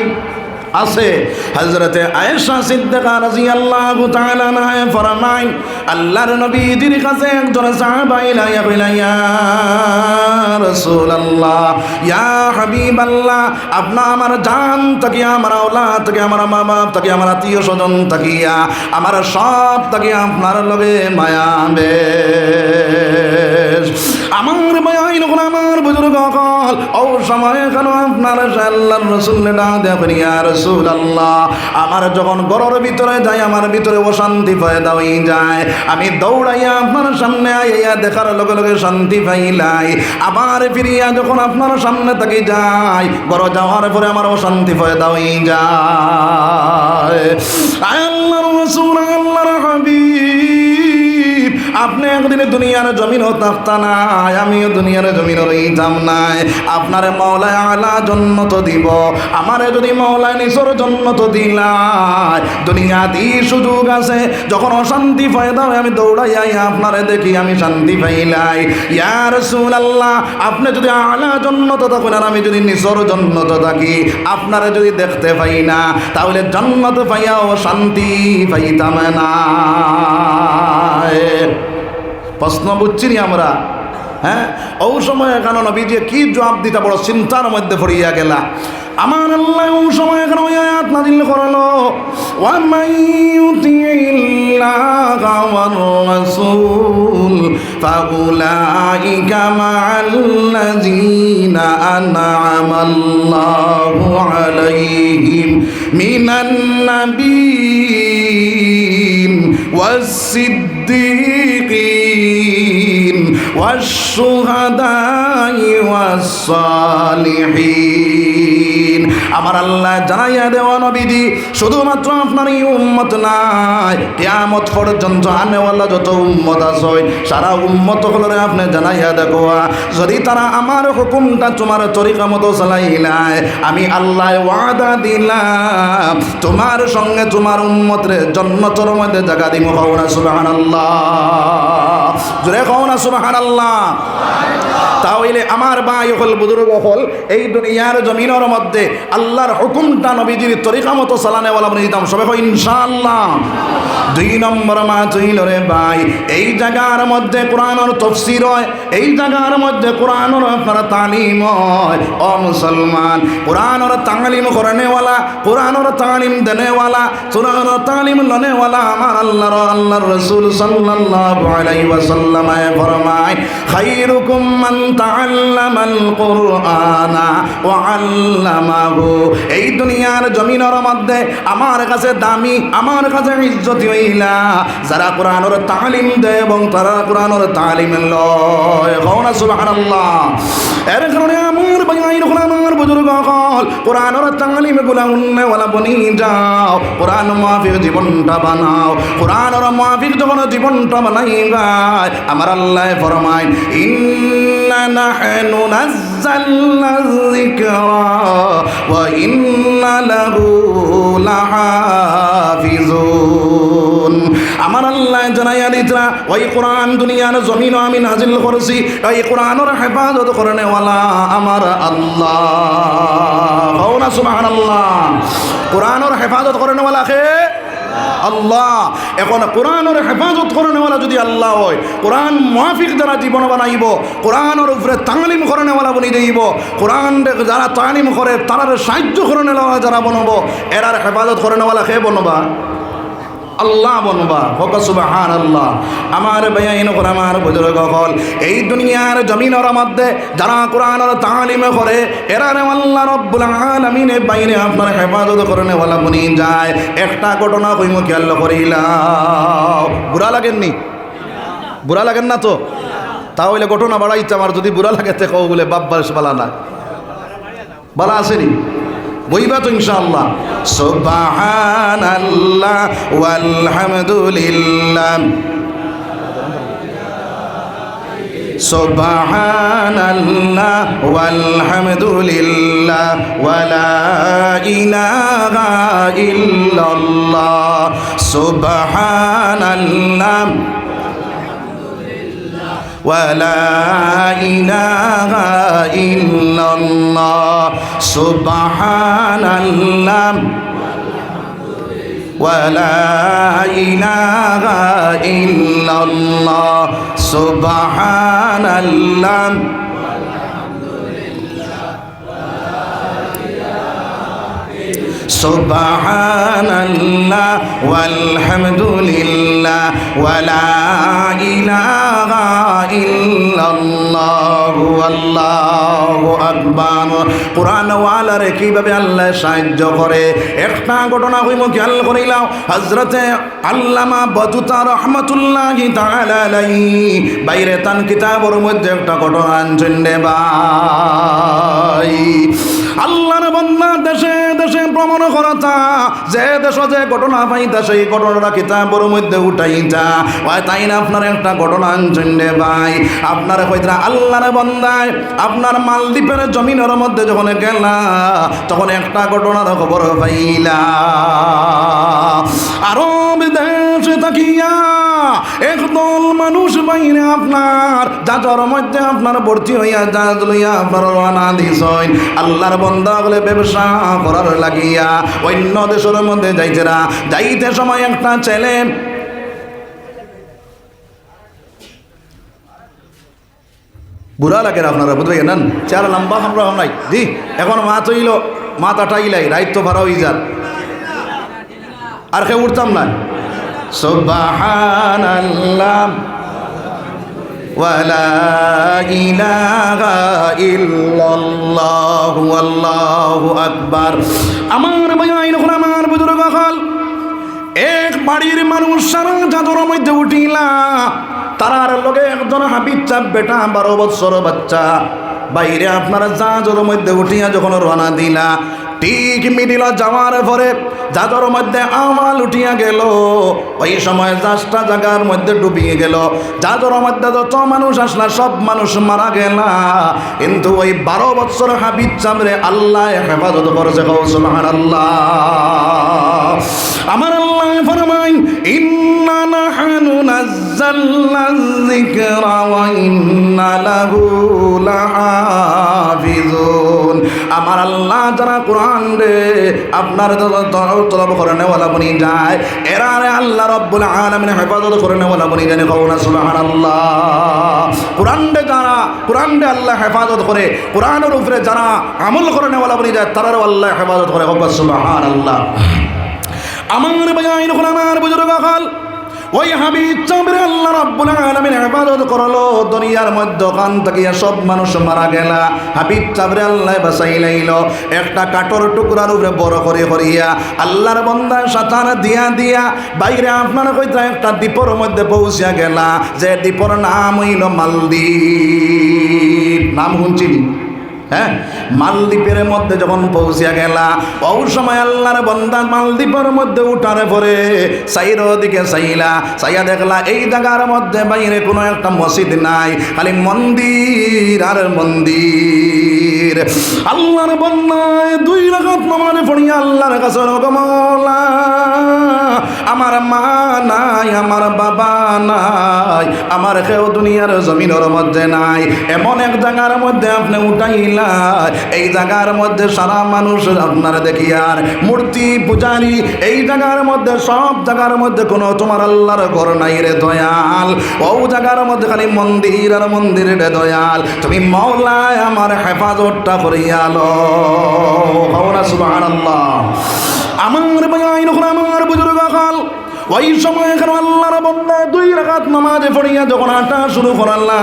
Speaker 1: আছে। হযরতে আয়েশা সিদ্দিকা রাদিয়াল্লাহু তাআলা আনহা ফরমায়, আল্লাহর নবীর কাছে একজন সাহাবা ইলাইয়া কইলেন, ইয়া রাসূলুল্লাহ, ইয়া হাবিবাল্লাহ, আপনি আমার জান তাকিয়া, আমার আওলাদ তাকিয়া, আমার মা বাপ তাকিয়া, আমার আত্মীয় স্বজন তাকিয়া, আমার সব তাকিয়া আপনার লগে মায়া বেশ। আমার মায়া যখন আমার বুজুর্গ হল, ও সময় কেন আপনার আল্লাহর রাসূল ডাক দেয়া, ইয়া রাসূলুল্লাহ, আমার যখন ঘরের ভিতরে যাই আমার ভিতরে অশান্তি পয়দা হয়ে যায়, আমি দৌড়াইয়া আপনার সামনে আইয়া দেখার লগে লগে শান্তি পাইলাই, আবার ফিরিয়া যখন আপনার সামনে থাকি যাই ঘরে যাওয়ার পরে আমার অশান্তি পয়দা হয়ে যায়। আল্লাহর রাসূল, আল্লাহর হাবিব, আপনি একদিনে দুনিয়ার জমিন থাকতা নাই, আমিও দুনিয়ার জমিন রইতাম নাই। আপনারে মাওলায় আলা জন্নত দিব, আমারে যদি মাওলায় নিসর জন্নত দিলাই, দুনিয়া দি সুযোগ আছে, যখন অশান্তি পয়দা হয় আমি দৌড়াই আপনারে দেখি আমি শান্তি পাইলাই। ইয়া রাসূলুল্লাহ, আপনি যদি আলা জন্নত থাকেন আর আমি যদি নিসর জন্নত থাকি, আপনারে যদি দেখতে পাই না তাহলে জন্নত পাইয়াও শান্তি পাইতাম না। প্রশ্ন বুঝছি আমরা? হ্যাঁ, ওই সময় কেন নবীজি কি জবাব দিতে বড় চিন্তার মধ্যে পড়িয়া গেলা। আমার আল্লাহ ওই সময় কেন ওই আয়াত নাযিল করলো, ওয়া মাইয়ুতিল্লাহা ওয়ার রাসূল ফাউলাইকা মা'আল্লাযীনা আন'আমাল্লাহু আলাইহিম মিনান নাবিয়্যিন ওয়াস-সিদ্দীকিন ওয়াশ-শুহাদা'i ওয়াস-সালিহিন। আমার আল্লাহ জানাইয়া দেওয়া নবীজি শুধুমাত্র আপনার এই উম্মত নাই, কিয়ামত পর্যন্ত আনেওয়ালা যত উম্মত আছে সারা উম্মত হলরে আপনি জানাইয়া দেখোয়া, যদি তারা আমার হুকুমটা তোমার তরিকা মতো চালাইলাই, আমি আল্লাহ ওয়াদা দিলাম তোমার সঙ্গে তোমার উম্মতরে জান্নাতের মধ্যে জায়গা দিব। কও না সুবহানাল্লাহ, জোরে কও না সুবহানাল্লাহ। তাহলে আমার ভাই হল বুজুর্গ হল, এই দুনিয়ার জমিনের মধ্যে আল্লাহর হুকুমটা নবীজির তরিকা মতো চালানেওয়ালা বলে দিতাম সবাই কই ইনশাআল্লাহ। 2 নম্বর মাস হইল রে ভাই, এই জায়গার মধ্যে কোরআনের তাফসীর হয়, এই জায়গার মধ্যে কোরআনের আপনার তালিম হয়। ও মুসলমান, কোরআনের তালিম করেনেওয়ালা, কোরআনের তালিম দেনেওয়ালা, কোরআনের তালিম লনেওয়ালা আমার আল্লাহর রাসূল সাল্লাল্লাহু আলাইহি ওয়াসাল্লাম ফরমায়, খায়রুকুম মান তাআল্লামাল কুরআনা ওয়া আল্লামাহু। এই দুনিয়ার জমিনের মধ্যে আমার কাছে দামি, আমার কাছে ইজ্জতি হইলা যারা কোরআনের তালিম দেয় এবং তারা কোরআনের তালিম লয়। কও না সুবহানাল্লাহ। এর কারণে আমার ভাই যখন আমার বুজুর্গ হল, কোরআনের তালিম গুলা উন্নয়ওয়ালা বনি যাও, কোরআন মাফিক জীবনটা বানাও। কোরআনের মাফিক যখন জীবনটা বানাইবা, আমার আল্লাহ ফরমায়, ইন্না নাহনু নাযালনা যিকরা ওয়া ইন্না লাহু লাহাফিজুন। আমার আল্লাহ জানাইয়া দিতরা, ওই কোরআন দুনিয়ার জমিন আমি নাজিল করেছি, এই কোরআনের হেফাজত করেনেওয়ালা আমার আল্লাহ। কও না সুবহানাল্লাহ। কোরআনের হেফাজত করেনেওয়ালা কে? আল্লাহ। এখন কোরআনের হেফাজত করেনেওয়ালা যদি আল্লাহ হয়, কোরআন মুআফিক যারা জীবন বানাইব, কোরআনের উপরে তালিম করেনেওয়ালা বনি যাইব, কোরআন যারা তালিম করে তারার সাহায্য করেনেওয়ালা যারা বনব, এরার হেফাজত করেনেওয়ালা কে বনবা? আল্লাহ বনবা। হোক সুবহানাল্লাহ। আমার ভাইয়াইন করে আমার বুজুর্গ হল, এই দুনিয়ার জমিনের মধ্যে যারা কোরআনের তালিম করে এরার আল্লাহ রব্বুল আলামিনের বাইরে আপনার হেফাজত করেনেওয়ালা বনি যায়। একটা ঘটনা কইমু খেয়াল করিলাম, বুড়া লাগেননি? বুড়া লাগেন না তো? তাহলে ঘটনা বাড়াইতে আমার যদি বুড়া লাগে তে কও বলে বাপ বাস বালা না, বালা আসেনি বইবা তো ইনশাআল্লাহ। সুবহানাল্লাহ ওয়ালহামদুলিল্লাহ, সুবহানাল্লাহ ওয়ালহামদুলিল্লাহ ওয়া লা ইলাহা ইল্লাল্লাহ, সুবহানাল্লাহ ওয়ালা ইলাহা ইল্লাল্লাহ সুবহানাল্লাহ ওয়ালা ইলাহা ইল্লাল্লাহ সুবহানাল্লাহ সুবহানাল্লাহ ওয়ালহামদুলিল্লাহ ওয়ালা ইলাহা ইল্লাল্লাহ আল্লাহু আকবার। কোরআন ওয়ালারে কিভাবে আল্লাহ সাহায্য করে একটা ঘটনা হইল খেয়াল করিলাম। হযরতে আল্লামা বতুতা রহমাতুল্লাহি তাআলা আলাইহি বাইরে তান কিতাবের মধ্যে একটা ঘটনা আনছেন রে ভাই। আল্লাহর বান্দা দেশে দেশে ভ্রমণ করতা, যে দেশ যে ঘটনা পাইতা সেই ঘটনাটা কিতাবের মধ্যে উঠাইতা। ওই তাই না আপনার একটা ঘটনা আনছেন রে ভাই। আপনার কইতা আল্লাহর বান্দায় আপনার মালদ্বীপের জমিনের মধ্যে যখন গেলা তখন একটা ঘটনার খবর পাইলা। আরব দেশে তাকিয়া একদল মানুষ বাইরে আপনার জাজর মধ্যে আপনার ভর্তি হইয়া জাহাজ লইয়া আপনার রওনা দিছেন আল্লাহর বান্দা বলে ব্যবসা করার লাগিয়া অন্য দেশের মধ্যে যাইতেরা। যাইতে সময় একটা ছেলে বুড়া লাগে আপনারা বুঝতে গেলেন, চেহারা লম্বা আমরা নাই জি। এখন মাছ হইল মাথা টাইলাই রাইত তো ভাড়া হয়ে যার আর খেয়ে উঠতাম না। সুবহানাল্লাহ ওয়ালা ইলাহা ইল্লাল্লাহ আল্লাহু আকবার। আমার ভাই এখন আমার বুজুর্গ হল এক বাড়ির মানুষ সারা চাদর মধ্যে উঠিলা। তারার লগে একজন হাবিব চাপ বেটা 12 বছর বাচ্চা বাইরে আপনারা জাহাজের মধ্যে উঠিয়া যখন রওনা দিলা, ঠিক মিডিল যাওয়ার পরে জাহাজের মধ্যে আমাল উঠিয়া গেল। ওই সময় জাহাজটা জায়গার মধ্যে ডুবিয়ে গেল। জাহাজের মধ্যে যত মানুষ আসলা সব মানুষ মারা গেলা, কিন্তু ওই 12 বছর হাবিব চামরে আল্লাহ হেফাজত করেছে। সুবহানাল্লাহ। আমার আল্লাহ ফরমাইন ইন্না নাহনু নাযালনা যিকরা ওয়া ইন্না লাহু লাহাফিজুন। আমার আল্লাহ যারা কোরআন রে আপনার তলব করে নেওয়ালা বনি যায় এরা রে আল্লাহ রাব্বুল আলামিন হেফাজত করে নেওয়ালা বনি জানে কওনা সুবহানাল্লাহ। কোরআন রে যারা কোরআন রে আল্লাহ হেফাজত করে, কোরআনের উপরে যারা আমল করে নেওয়ালা বনি যায় তারাও আল্লাহ হেফাজত করে। সুবহানাল্লাহ। আমার ভাই এখন আমার বুজুর্গ হল ওই হাবিব চামরে আল্লাহ রাব্বুল আলামিন ইবাদত করলো। দুনিয়ার মধ্যখান থেকে সব মানুষ মারা গেলা, হাবিব চামরে আল্লাহ বাঁচাইলাইল। একটা কাঠর টুকরার উপরে বড় করে করিয়া আল্লাহর বান্দা সাঁতার দিয়া দিয়া বাইরে আপনার কইতা একটা দ্বীপের মধ্যে পৌঁছিয়া গেলা, যে দ্বীপের নাম হইল মালদ্বীপ। নাম শুনছিনি? হ্যাঁ, মালদ্বীপের মধ্যে যখন পৌঁছিয়া গেলা ওই সময় আল্লাহর বান্দা মালদ্বীপের মধ্যে উঠার পরে সাইর দিকে চাইয়া দেখলা এই জায়গার মধ্যে বাইরে কোনো একটা মসজিদ নাই, খালি মন্দির আর মন্দির। আল্লাহর বান্দায় 2 রাকাত নামাজ পড়িয়া আল্লাহর কাছে মওলা আমার মা নাই, আমার বাবা নাই, আমার কেউ দুনিয়ার জমিনের মধ্যে নাই, এমন এক জায়গার মধ্যে আপনি উঠাইলা। এই জায়গার মধ্যে সারা মানুষ আপনার দেখি আর মূর্তি পূজারি। এই জায়গার মধ্যে সব জায়গার মধ্যে কোনো তোমার আল্লাহর ঘর নাই রে দয়াল। ও জায়গার মধ্যে খালি মন্দির আর মন্দির রে দয়াল। তুমি মওলায় আমার হেফাজতটা করিয়ালো। সুবহানাল্লাহ। আমার ভাই আমার বুজুর্গ হল ওই সময় এখানে আল্লাহর বান্দা 2 রাকাত নামাজ পড়িয়া যখন হাঁটা শুরু করলা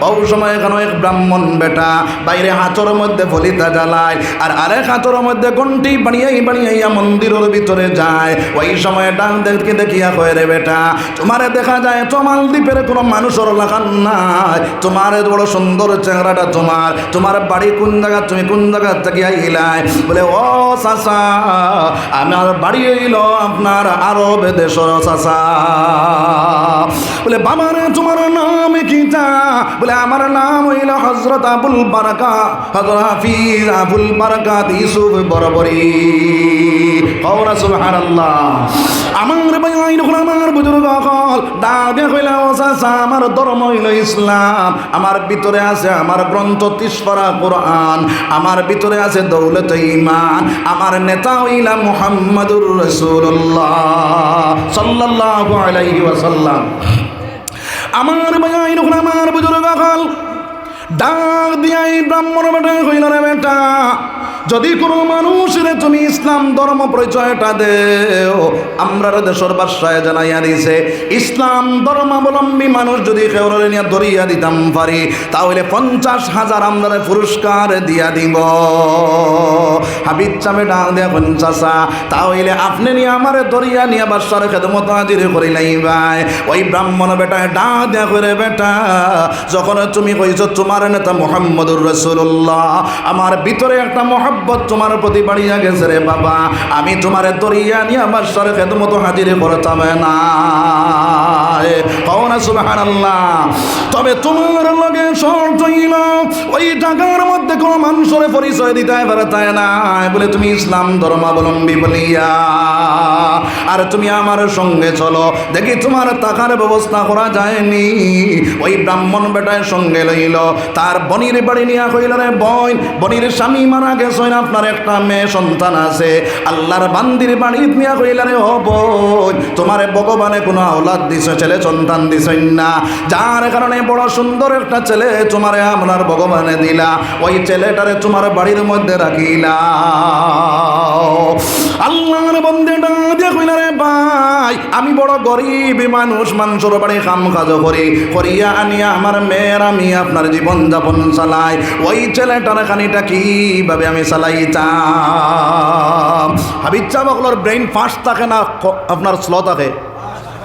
Speaker 1: ওই সময় এখানে এক ব্রাহ্মণ বেটা বাইরে হাতর মধ্যে ফলিতা জ্বালায় আর আরেক হাতর মধ্যে ঘন্টি বানিয়াইয়া মন্দিরের ভিতরে যায়। ওই সময় ডান দেখে দেখিয়া কয় রে বেটা, তোমারে দেখা যায় তো মালদ্বীপের কোনো মানুষের লাগান নাই, তোমার বড় সুন্দর চেহারাটা তোমার বাড়ি কোন জায়গা, তুমি কোন জায়গা থেকে আইলাই? বলে ও চাচা আমার বাড়ি হইল আপনার আরব দেশের চাচা। বলে বাবা রে তোমার নাম কিতা? বলে আমার নাম হইল হযরত আবুল বারাকা, হযরত হাফিজ আবুল বারাকাত ইউসুফ বরাবরী। কওনা সুবহানাল্লাহ। আমার ভাই আমার বুজুর্গ হল দাদে কইলা ও চাচা আমার ধর্ম হইল ইসলাম, আমার ভিতরে আছে আমার গ্রন্থ 30 পারা কোরআন, আমার ভিতরে আছে দৌলত ঈমান, আমার নেতা হইলা মুহাম্মাদুর রাসূলুল্লাহ সাল্লাল্লাহু আলাইহি ওয়াসাল্লাম। আমার ভাই আমার বুজুর্গ হল ডাক দিয়া এই ব্রাহ্মণ বেটা কইল রে বেটা, যদি কোনো মানুষের তুমি ইসলাম ধর্ম পরিচয়টা দেও, আমরা দেশের বাসায় জানাইয়া দিছে ইসলাম ধর্মাবলম্বী মানুষ যদি কেউরে নিয়ে ধরিয়া দিতাম পারি তাহলে 50,000 আমরা পুরস্কার দিয়া দিব। হাবিব চামে ডাক দেয়া চাচা তাহলে আপনি নিয়ে আমার ধরিয়া নিয়ে বাসার খেদমত হাজির করিলাই ভাই। ওই ব্রাহ্মণ বেটায় ডাক দেয়া করে বেটা, যখন তুমি কইছো তোমার নেতা মুহাম্মদুর রাসূলুল্লাহ, আমার ভিতরে একটা মহব্বত তোমার প্রতি বাড়িয়া গেছে রে বাবা, আমি তোমার দরিয়া নিয়ে আমার সরে খেদমত হাজির করতাম না। কওনা সুবহানাল্লাহ। তবে তোমার লগে শর্ত হইল ওই টাকার মধ্যে কোনো মানুষের পরিচয় দিতে পারে তাই না, বলে তুমি ইসলাম ধর্মাবলম্বী বলিয়া আর তুমি আমার সঙ্গে চলো, দেখি তোমার টাকার ব্যবস্থা করা যায়নি। ওই ব্রাহ্মণ বেটার সঙ্গে লইল, তার বনির বাড়ি নিয়ে কইল রে বোন, বনির স্বামী মারা গেছে, আপনার একটা মেয়ে সন্তান আছে, আল্লাহর বান্দির বাড়ি নিয়ে কইল রে ও বোন, তোমার ভগবানে কোনো আওলাদ দিছে, ছেলে সন্তান দিছেন না, যার কারণে বড় সুন্দর একটা ছেলে তোমারে আপনার ভগবানে দিলা, ওই ছেলেটারে তোমার বাড়ির মধ্যে রাখিলা। আল্লাহর বান্দিটা দিয়ে কইল রে ভাই, আমি বড় গরিব মানুষ, মানুষের বাড়ি কাম কাজ করি, করিয়া আনিয়া আমার মেয়ের আমি আপনার জীবন যাপন চালাই, ওই ছেলেটার খানিটা কিভাবে আমি চালাইতাম। হাবিব চাবকলোর ব্রেইন ফাস্ট থাকে না আপনার স্লো থাকে,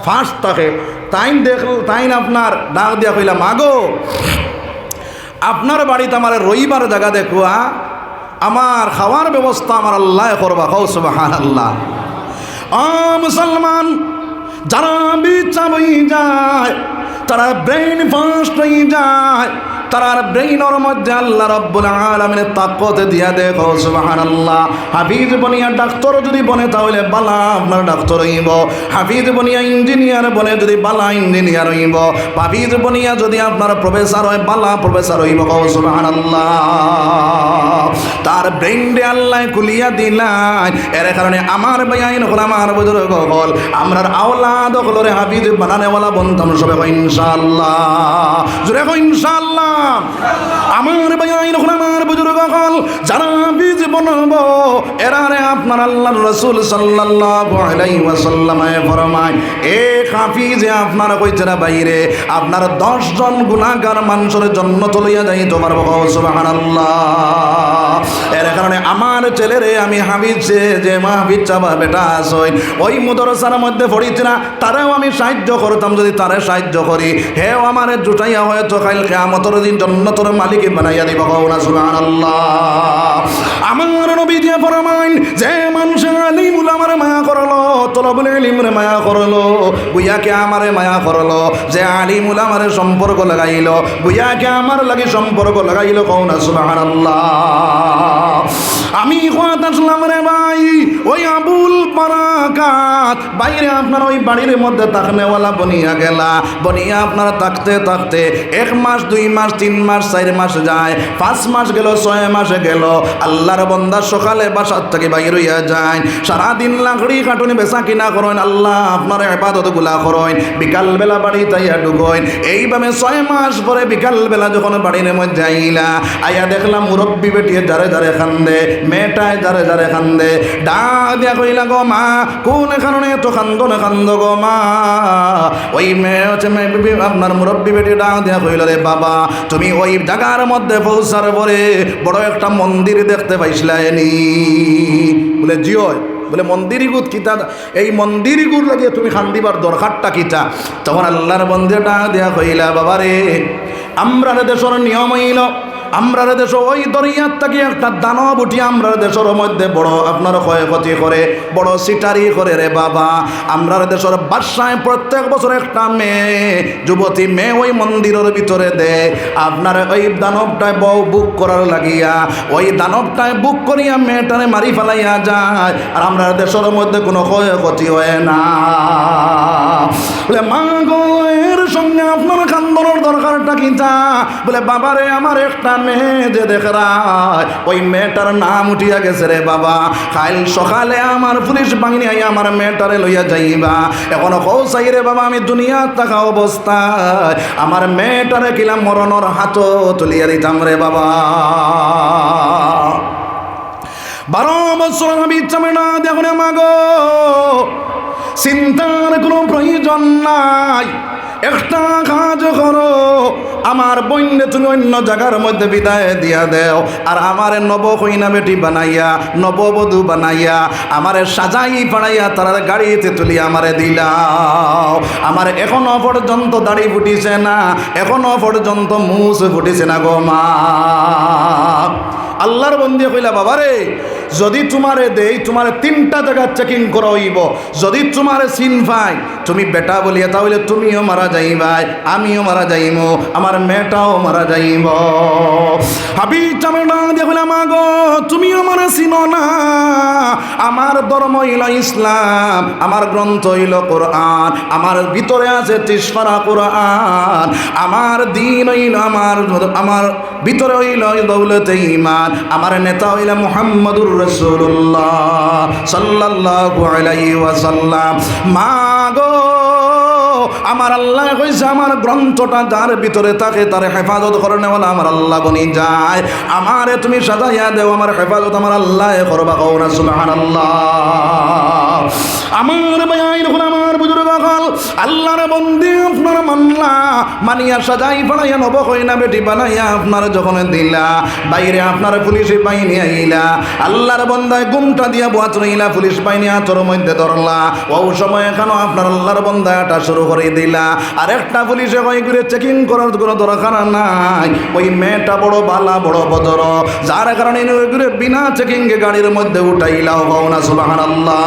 Speaker 1: ফাস্ট থাকে। তাইন দেখল তাইন আপনার ডাক দিয়া কইলা মাগো আপনার বাড়িতে আমার রবিবার জায়গা দেখুয়া, আমার খাওয়ার ব্যবস্থা আমার আল্লাহ করবা। কও সুবহানাল্লাহ। মুসলমান যারা বিচা বই যায়, তারা ব্রেইন ফাস্ট হয়ে যায়, তার ব্রেইনের মধ্যে আল্লাহ রাব্বুল আলামিনের তাকত দিয়া দেখো সুবহানাল্লাহ। হাফিজ বনিয়া ডাক্তার যদি বনে তাহলে বালা আপনার ডাক্তার হইব, হাফিজ বনিয়া ইঞ্জিনিয়ার বনে যদি বালা ইঞ্জিনিয়ার হইব, হাফিজ বনিয়া যদি আপনার প্রফেসর হয় বালা প্রফেসর হইব। কও সুবহানাল্লাহ। তার ব্রেইনে আল্লাহ খুলিয়া দিলাই, এর কারণে আমার ভাইয়াইন হল আমার বুজুর্গ হল আমরার আওলাদ হলরে হাফিজ বানানেওয়ালা বন্ধম সবে ইনশাআল্লাহ, জোরে কও ইনশাআল্লাহ। আমার ভাইয়াইন হল আমার বুজুর্গ হল যারা হাফিজ বানাবো এরারে আপনার আল্লাহর রাসূল সাল্লাল্লাহু আলাইহি ওয়াসাল্লাম ফরমায়, এক হাফিজে আপনার কইতরা বাইরে আপনার 10 জন গুনাহগার মানুষের জান্নাত লইয়া যাইতে পারবো। সুবহানাল্লাহ। এর কারণে আমার ছেলেরে আমি হাফিজ যে মাহফিজ চাবা বেটা আসই ওই মাদ্রাসার মধ্যে পড়িতে না, তারাও আমি সাহায্য করতাম, যদি তারে সাহায্য করি হেও আমার জুটাইয়া হয়তো কাল কিয়ামতের দিন জান্নাতের মালিক বানাইয়া দিব। কওনা সুবহানাল্লাহ। আমার নবী যে ফরমাইন, যে মানুষ আলিম উলামার মায়া করলো, তলবুল ইলমের মায়া করলো, বুইয়াকে আমারে মায়া করলো, যে আলিম উলামার সম্পর্ক লাগাইলো, বুইয়াকে আমার লাগি সম্পর্ক লাগাইলো। কওনা সুবহানাল্লাহ। আমি কথা শুনলাম রে ভাই, ওই আবুল বারাকাত বাইরে আপনার ওই বাড়ির মধ্যে তাকনেওয়ালা বনিয়া গেলা, বনিয়া আপনার থাকতে থাকতে 1 মাস 2 মাস 3 মাস 4 মাস যায়, 5 মাস গেল, 6 মাসে গেল, আল্লাহর বান্দা সকালে বাসার থেকে বাইর হইয়া যায়, সারাদিন লাকড়ি কাটুনি বেচা কিনা করেন, আল্লাহ আপনার ইবাদত গুলা করেন, বিকালবেলা বাড়ি তাইয়া ঢুকেন। এইভাবে 6 মাস পরে বিকালবেলা যখন বাড়ির মধ্যে আইলা, আইয়া দেখলাম মুরব্বী বেটিয়ে যারে যারে কান্দে, মেয়েটায় যারে যারে কান্দে, ডাক দিয়া কইলা গো মা কোন কারণে এত কান্দো না কান্দো গো মা। ওই মেয়ে হচ্ছে আপনার মুরব্বী বেটি ডাক দিয়া কইল রে বাবা তুমি ওই জায়গার মধ্যে পৌঁছার পরে বড় একটা মন্দির দেখতে পাইছিলানি? বলে জিও। বলে মন্দিরই গুদ কিতা, এই মন্দিরই গুদ লাগিয়ে তুমি খান্দিবার দরকারটা কিতা? তখন আল্লাহর মন্দির ডাক দিয়া কইলা বাবা রে আমরা দেশের নিয়ম হইল আমরা দেশ ওই দরিয়ার থেকে একটা দানব উঠি আমরা দেশের মধ্যে বড় আপনার ক্ষয়ক্ষতি করে, বড় সিটারি করে রে বাবা। আমরা দেশের বাসায় প্রত্যেক বছর একটা মেয়ে, যুবতী মেয়ে ওই মন্দিরের ভিতরে দেয়। আপনার ওই দানবটায় বউ বুক করার লাগিয়া ওই দানবটায় বুক করিয়া মেয়েটারে মারি ফেলাইয়া যায়, আর আমরা দেশের মধ্যে কোনো ক্ষয়ক্ষতি হয় না। বলে মা গো, এর সঙ্গে আপনার কান্দনের দরকারটা কি? তা বলে বাবারে, আমার একটা মেয়ে যে দেখরায় ওই মেয়েটার নাম উঠিয়া গেছে রে বাবা। কাল সকালে আমার পুলিশ বাহিনী আই আমার মেয়েটারে লইয়া যাইবা। এখনো কৌসাই রে বাবা, আমি দুনিয়ার থাকা অবস্থায় আমার মেয়েটারে কিলাম মরণর হাত তুলিয়া দিতাম রে বাবা। 12 বছর আমি ইচ্ছা মেনা দেখুন মাগো, চিন্তার কোনো প্রয়োজন নাই। একটা কাজ করো, আমার বইনে তুমি অন্য জায়গার মধ্যে বিদায় দিয়া দেও, আর আমার নবকইনা বেটি বানাইয়া নববধূ বানাইয়া আমারে সাজাই পাড়াইয়া তার গাড়িতে তুলি আমারে দিলাও। আমার এখনো পর্যন্ত দাড়ি ফুটিছে না, এখনো পর্যন্ত মুছ ফুটিছে না গো মা। আল্লাহর বন্দি কইলা বাবারে, যদি তোমারে দেই তোমারে 3টা জায়গা চেকিং করা হইব। যদি তোমারে চিন পাই তুমি বেটা বলিয়া, তাহলে তুমিও মারা যাইবাই, আমিও মারা যাইব, আমার মেয়েটাও মারা যাইব। হাবিব চামেনা দেখলাম মাগো, তুমিও মারা চিনো না। আমার ধর্ম হইল ইসলাম, আমার গ্রন্থ হইল কোরআন, আমার ভিতরে আছে 30 পারা কোরআন। আমার দিন হইল আমার ভিতরে হইল দৌলতে ঈমান। আমার নেতা হইল মুহাম্মদুর রাসূলুল্লাহ সাল্লাল্লাহু আলাইহি ওয়াসাল্লাম। মাগো, আমার আল্লাহ কইছে আমার গ্রন্থটা যার ভিতরে থাকে তার হেফাজত করে নেওয়ালা আমার আল্লাহ বনি যায়। আমারে তুমি সাজাইয়া দেও, আমার হেফাজত আমার আল্লাহ করবা। কও না সুবহানাল্লাহ। আমার ভাই যখন আমার বুজুর্গ হল আল্লাহর বন্দি আপনার মানলা, মানিয়া সাজাই পড়াইয়া নব কইনা বেটি বানাইয়া আপনার যখন দিলা, বাইরে আপনার পুলিশ বাহিনী আইলা, আল্লাহর বন্দায় গুমটা দিয়া বাত রইলা, পুলিশ বাহিনী হাতর মধ্যে ধরলা। ও সময় এখানে আপনার আল্লাহর বন্দাটা শুরু করে দিলা। আর একটা পুলিশে কই করে চেকিং করার কোনো দরকার নাই। ওই মেয়েটা বড় বালা, বড় বদর, যার কারণে বিনা চেকিংয়ে গাড়ির মধ্যে উঠাইলাও। কও না সুবহানাল্লাহ।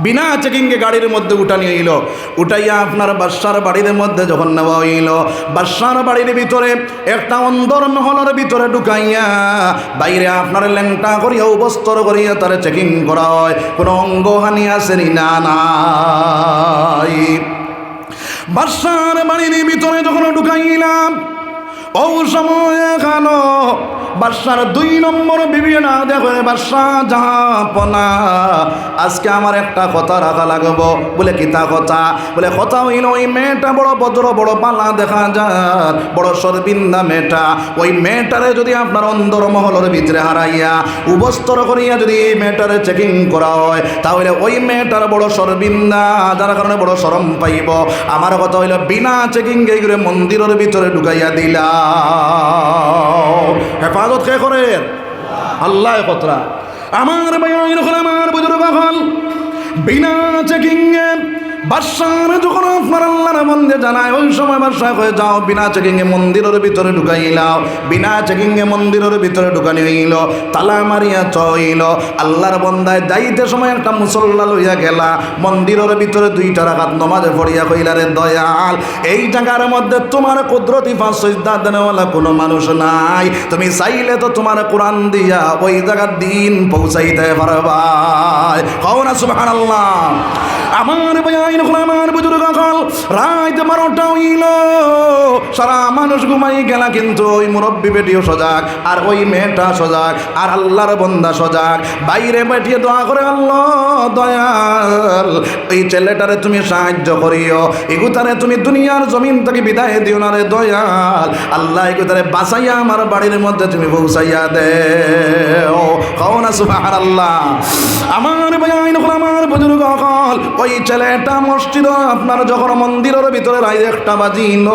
Speaker 1: বিনা চেকিংয়ে গাড়ির মধ্যে উঠানি হইল। উঠাইয়া আপনার বাদশার বাড়ির মধ্যে যখন নেওয়া হইল, বাদশার বাড়ির ভিতরে একটা অন্দর মহলের ভিতরে ঢুকাইয়া বাইরে আপনার ল্যাংটা করিয়া উপস্তর করিয়া তারে চেকিং করা হয়, কোনো অঙ্গহানি আছে না নাই। বাদশার বাড়ির ভিতরে যখন ঢুকাইলাম, ও সময় এখানো বাদশার 2 নম্বর বিবি না দেখো, বাদশা জাহাপনা আজকে আমার একটা কথা রাখা লাগবো। বলে কিতা কথা? বলে কথা হইল ওই মেয়েটা বড় বজ্র, বড় পালা দেখা যায়, বড় সরবিন্দা মেয়েটা। ওই মেয়েটারে যদি আপনার অন্দর মহলের ভিতরে হারাইয়া উপস্তর করিয়া যদি এই মেয়েটারে চেকিং করা হয়, তাহলে ওই মেয়েটার বড় সরবিন্দা, যার কারণে বড় শরম পাইব। আমার কথা হইল বিনা চেকিং করে মন্দিরের ভিতরে ঢুকাইয়া দিলা। হেফাজত কে করে? আল্লাহ কথা। আমার ভাই আমার বুজুর্গ হল বিনা চেকিংয়ে বাদশার যখন আপনার আল্লাহর বন্দে জানায়, ওই সময় বাদশা হয়ে যাও বিনা চেকিংয়ে মন্দিরের ভিতরে ঢুকাইলাও। বিনা চেকিংয়ে মন্দিরের ভিতরে ঢুকানি হইল, তালা মারিয়া চইল। আল্লাহর বন্দায় যাইতে সময় একটা মুসল্লা লইয়া গেলা, মন্দিরের ভিতরে 2টা রাকাত নমাজে পড়িয়া কইলা, রে দয়াল, এই জায়গার মধ্যে তোমার কুদরতি 5 সিজদা দেনেওয়ালা কোনো মানুষ নাই। তুমি চাইলে তো তোমার কোরআন দিয়া ওই জায়গার দিন পৌঁছাইতে পারবা। কও না সুবহানাল্লাহ। আমার ভাই আমার বুজুর্গ হল রাত 12টা হইল, সারা মানুষ ঘুমাই গেলা, কিন্তু ওই মুরব্বী বেটিও সজাগ, আর ওই মেয়েটা সজাগ, আর আল্লাহর বন্দা সজাগ। বাইরে বেটিয়ে দোয়া করে, আল্লাহ দয়াল, এই ছেলেটারে তুমি সাহায্য করিও, এগুতারে তুমি দুনিয়ার জমিন থেকে বিদায় দিও না রে দয়াল। আল্লাহ এগুতারে বাঁচাইয়া আমার বাড়ির মধ্যে তুমি পৌঁছাইয়া দেও। কও না সুবহানাল্লাহ। আমার ভাই আমার বুজুর্গ হল ওই ছেলেটা মসজিদ আপনার যখন যখন মন্দিরের ভিতরে রাত 1টা বাজিল,